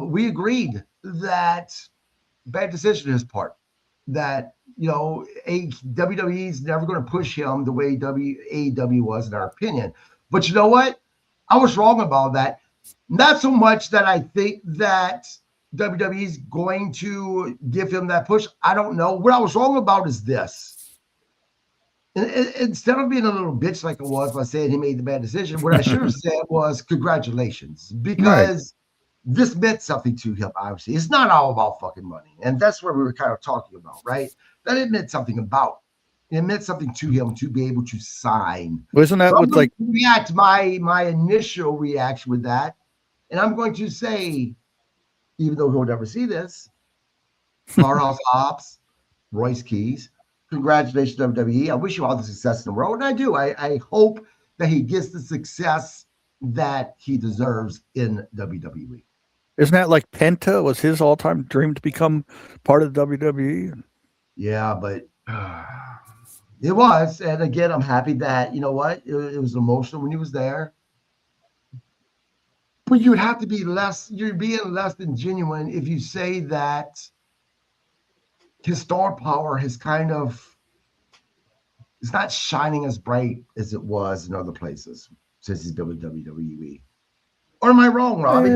we agreed that bad decision on his part. That, WWE is never going to push him the way AEW was, in our opinion. But you know what? I was wrong about that. Not so much that I think that WWE is going to give him that push. I don't know. What I was wrong about is this. Instead of being a little bitch like I was by saying he made the bad decision, what I should have said was congratulations, because this meant something to him, obviously. It's not all about fucking money. And that's what we were kind of talking about, right? That it meant something about. It meant something to him to be able to sign. Wasn't that what like react my initial reaction with that? And I'm going to say, even though he'll never see this, Powerhouse Hobbs, Royce Keys, congratulations, WWE. I wish you all the success in the world. And I do. I hope that he gets the success that he deserves in WWE. Isn't that like Penta was his all-time dream to become part of WWE? Yeah, but it was. And again, I'm happy that, you know what, it was emotional when he was there. But you'd have to be you're being less than genuine if you say that his star power has it's not shining as bright as it was in other places since he's been with WWE. Or am I wrong, Robbie?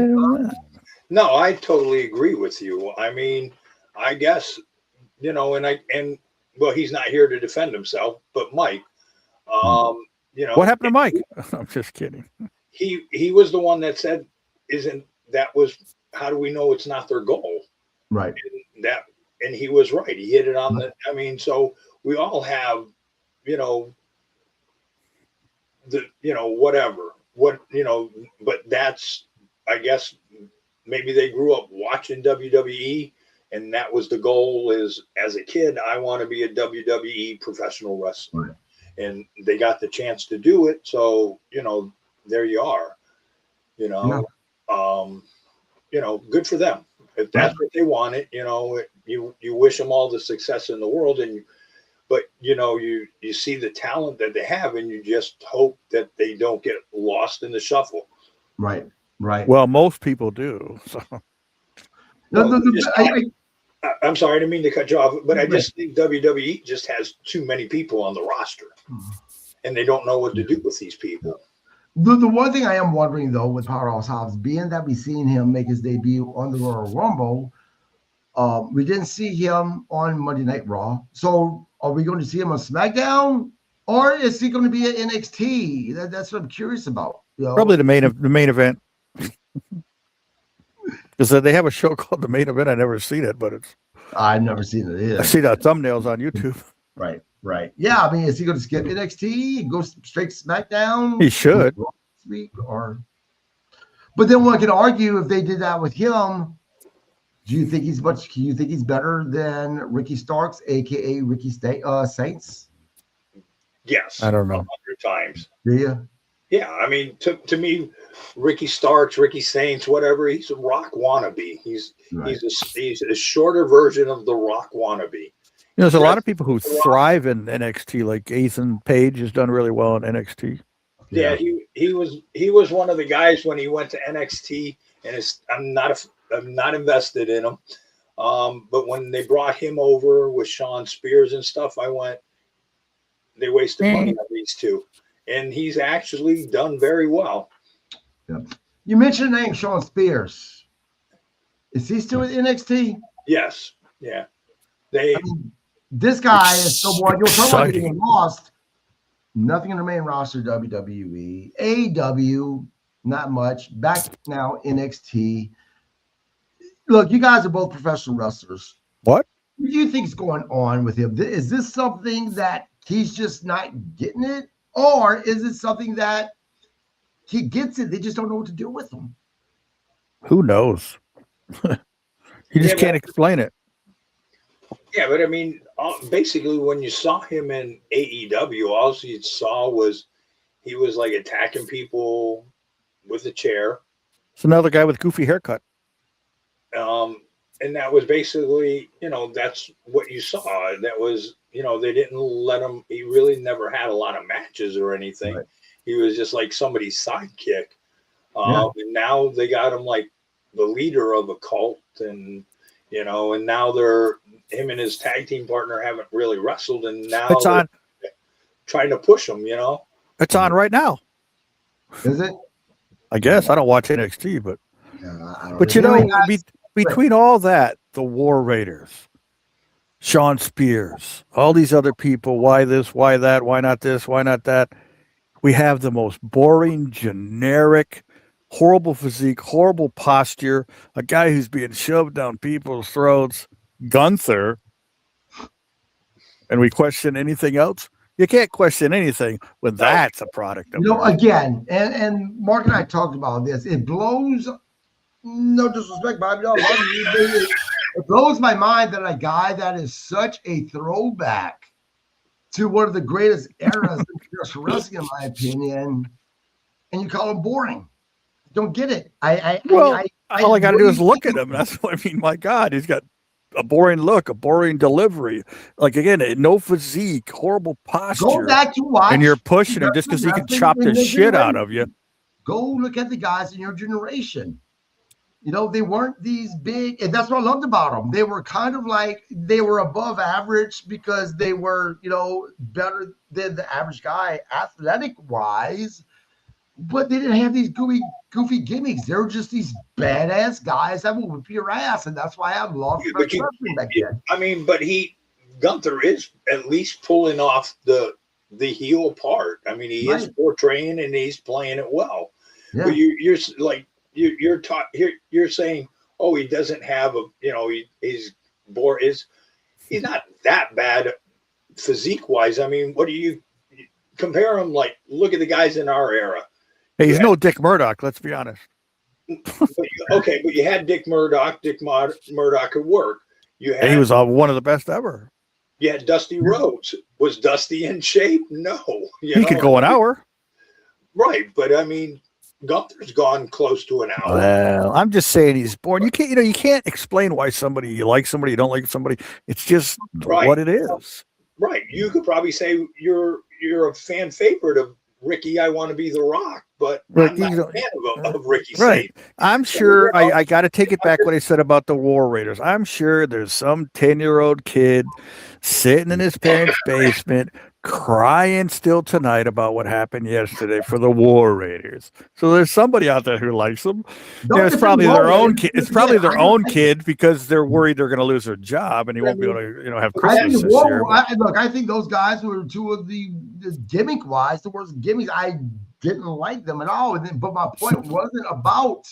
No, I totally agree with you. I mean, I guess, he's not here to defend himself, but Mike, what happened to Mike? I'm just kidding. He was the one that said, how do we know it's not their goal? Right. And he was right. He hit it on so we all have, but that's, I guess, maybe they grew up watching WWE and that was the goal is, as a kid, I want to be a WWE professional wrestler. Right. And they got the chance to do it. So, there you are, good for them. If that's what they wanted, you wish them all the success in the world. But you see the talent that they have and you just hope that they don't get lost in the shuffle. Right. Well, most people do. So. I'm sorry, I didn't mean to cut you off, but I just think WWE just has too many people on the roster and they don't know what to do with these people. The one thing I am wondering, though, with Powerhouse Hobbs, being that we've seen him make his debut on the Royal Rumble, we didn't see him on Monday Night Raw. So are we going to see him on SmackDown, or is he going to be at NXT? That's what I'm curious about. Probably the main event. Because they have a show called The Main Event. I've never seen it, but I've never seen it either. I see the thumbnails on YouTube. Right. Yeah, I mean, is he going to skip NXT and go straight to SmackDown? He should. But then one can argue if they did that with him. Do you think he's better than Ricky Starks, A.K.A. Ricky Saints? Yes. I don't know. 100 times. Do you? Yeah, I mean, to me, Ricky Starks, Ricky Saints, whatever, he's a Rock wannabe. He's a shorter version of the Rock wannabe. There's a lot of people who thrive in NXT, like Ethan Page has done really well in NXT. Yeah, he was one of the guys when he went to NXT, and I'm not invested in him. But when they brought him over with Shawn Spears and stuff, I went, they wasted money on these two. And he's actually done very well. Yeah. You mentioned the name Shawn Spears. Is he still at NXT? Yes. Yeah. This guy is so bored. You're talking about getting lost. Nothing in the main roster, WWE. AEW, not much. Back now, NXT. Look, you guys are both professional wrestlers. What do you think is going on with him? Is this something that he's just not getting it? Or is it something that he gets it? They just don't know what to do with him. Who knows? You just can't explain it. Yeah, but I mean, basically, when you saw him in AEW, all you saw was he was like attacking people with a chair. It's another guy with goofy haircut. And that was basically, that's what you saw. That was, they didn't let him. He really never had a lot of matches or anything. Right. He was just like somebody's sidekick. And now they got him like the leader of a cult, and and now him and his tag team partner haven't really wrestled, and now it's on trying to push him. It's on right now. Is it? I guess I don't watch NXT, but between all that, the War Raiders, Shawn Spears, all these other people, why this, why that, why not this, why not that? We have the most boring, generic, horrible physique, horrible posture, a guy who's being shoved down people's throats, Gunther, and we question anything else? You can't question anything when that's a product of again, and Mark and I talked about this. It blows, no disrespect, Bobby, it blows my mind that a guy that is such a throwback to one of the greatest eras of professional wrestling, in my opinion, and you call him boring. Don't get it. All I got to do is look at him. That's what I mean. My God, he's got a boring look, a boring delivery. Like, again, no physique, horrible posture. Go back to watch. And you're pushing him just because he can chop the shit out of you. Go look at the guys in your generation. They weren't these big, and that's what I loved about them. They were kind of like, they were above average because they were, better than the average guy athletic-wise, but they didn't have these goofy gimmicks. They were just these badass guys that will whip your ass, and that's why I love wrestling back then. I mean, but Gunther is at least pulling off the heel part. I mean, he is portraying and he's playing it well. Yeah. But you're like, you're saying, oh, he doesn't have he's not that bad physique wise. I mean, what do you compare him? Like, look at the guys in our era. Hey, he's no Dick Murdoch, let's be honest. But you had Dick Murdoch. Dick Murdoch could work. He was one of the best ever. You had Dusty Rhodes. Was Dusty in shape? No. He could go an hour. Right, but I mean, Gunther's gone close to an hour. Well, I'm just saying he's born. You can't explain why you like somebody, you don't like somebody. It's just what it is. Right. You could probably say you're a fan favorite of Ricky. I want to be The Rock, but I'm not a fan of Ricky. Right. I'm sure I got to take it back what I said about the War Raiders. I'm sure there's some 10-year-old kid sitting in his parents' basement crying still tonight about what happened yesterday for the War Raiders. So there's somebody out there who likes them. It's probably their own kid. It's probably their own kid because they're worried they're going to lose their job and he won't be able to, have Christmas this year. I think those guys were two of the gimmick-wise, the worst gimmicks. I didn't like them at all. But my point wasn't about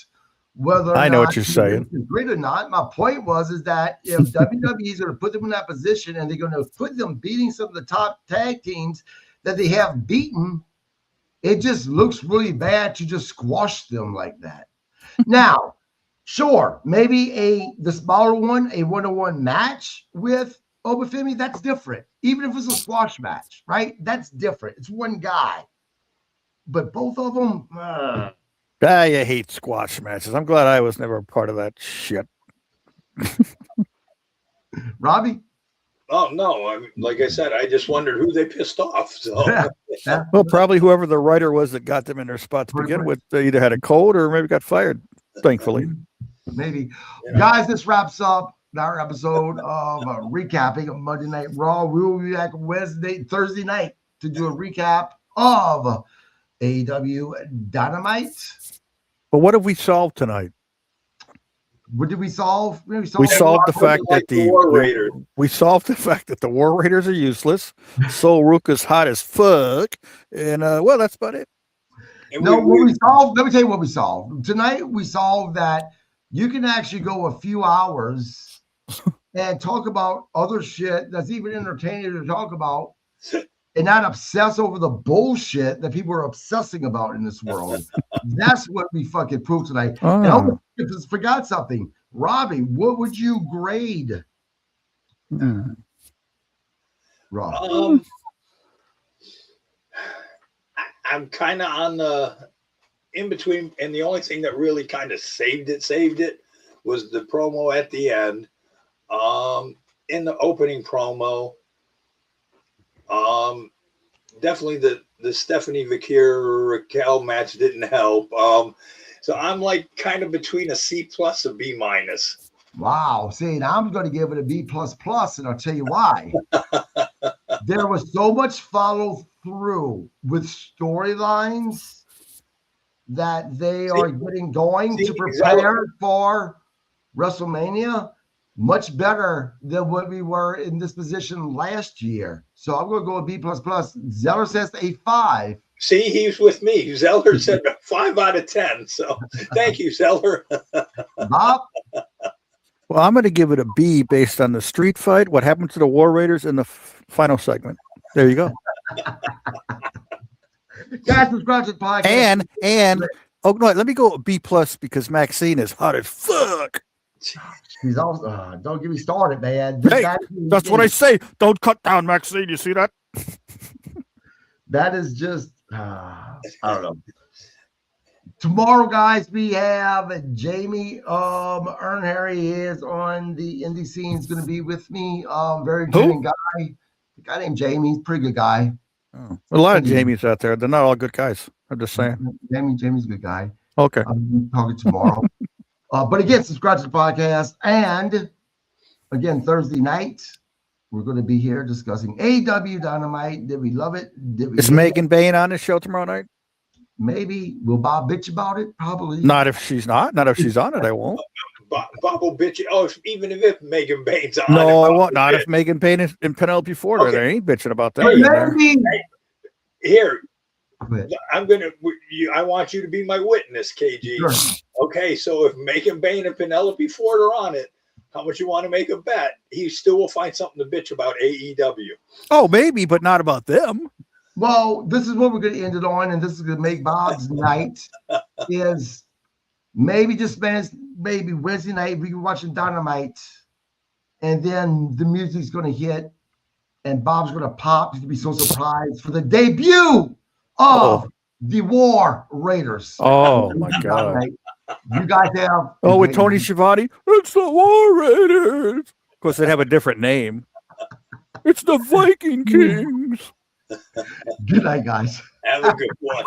whether I know what you're saying. Great or not. My point is that if WWE is going to put them in that position and they're going to put them beating some of the top tag teams that they have beaten, it just looks really bad to just squash them like that. Now, sure, maybe the smaller one, a one-on-one match with Obafemi, that's different. Even if it's a squash match, right? That's different. It's one guy. But both of them, I hate squash matches. I'm glad I was never a part of that shit. Robbie? Oh, no. I mean, like I said, I just wondered who they pissed off. So. Yeah. Well, probably whoever the writer was that got them in their spot to begin with. They either had a cold or maybe got fired, thankfully. Maybe. Yeah. Guys, this wraps up our episode of recapping of Monday Night Raw. We will be back Thursday night to do a recap of AEW Dynamite. But what have we solved tonight? What did we solve? We solved the fact that we solved the fact that the War Raiders are useless. Sol Ruka's hot as fuck, and well, that's about it. What we solved. Let me tell you what we solved tonight. We solved that you can actually go a few hours and talk about other shit that's even entertaining to talk about. And not obsess over the bullshit that people are obsessing about in this world. That's what we fucking proved tonight. Oh. And I just forgot something. Robbie, what would you grade? Rob. I'm kind of on the in between, and the only thing that really kind of saved it was the promo at the end. In the opening promo, definitely the Stephanie Vaquer Raquel match didn't help. So I'm like kind of between a C+, a B-. Wow. See, now I'm going to give it a B++, and I'll tell you why. There was so much follow through with storylines that they are getting going to prepare for WrestleMania. Much better than what we were in this position last year. So I'm going to go with B++. Zeller says a 5. See, he's with me. Zeller said a 5 out of 10. So thank you, Zeller. Bob? Well, I'm going to give it a B based on the street fight, what happened to the War Raiders in the final segment. There you go. Guys, subscribe to the podcast. And oh no, let me go B+ because Maxine is hot as fuck. He's also don't get me started, man. Hey, that's what I say. Don't cut down, Maxine. You see that? That is just I don't know. Tomorrow, guys, we have Jamie Earnhardt. He is on the indie scene. He's going to be with me. Very genuine guy. A guy named Jamie. He's a pretty good guy. Oh, a lot of Jamies out there. They're not all good guys. I'm just saying. Jamie's a good guy. Okay. I'm talking tomorrow. But again, subscribe to the podcast. And again, Thursday night, we're going to be here discussing AEW Dynamite. Did we love it? Is Megan Bain on the show tomorrow night? Maybe. Will Bob bitch about it? Probably. Not if she's not. Not if she's on it, I won't. Bob will bitch. Oh, even if Megan Bain's on no, I won't. Not if Megan Bain and Penelope Ford are there. He ain't bitching about that. Here, I want you to be my witness, KG. Sure. Okay, so if Megan Bain and Penelope Ford are on it, how much you want to make a bet? He still will find something to bitch about AEW. Oh, maybe, but not about them. Well, this is what we're going to end it on, and this is going to make Bob's night. Is maybe Wednesday night we can watch Dynamite, and then the music's going to hit, and Bob's going to pop. He's going to be so surprised for the debut of the War Raiders. Oh my God! You guys have with Tony Schiavone. It's the War Raiders. Of course, they have a different name. It's the Viking Kings. Good night, guys. Have a good one.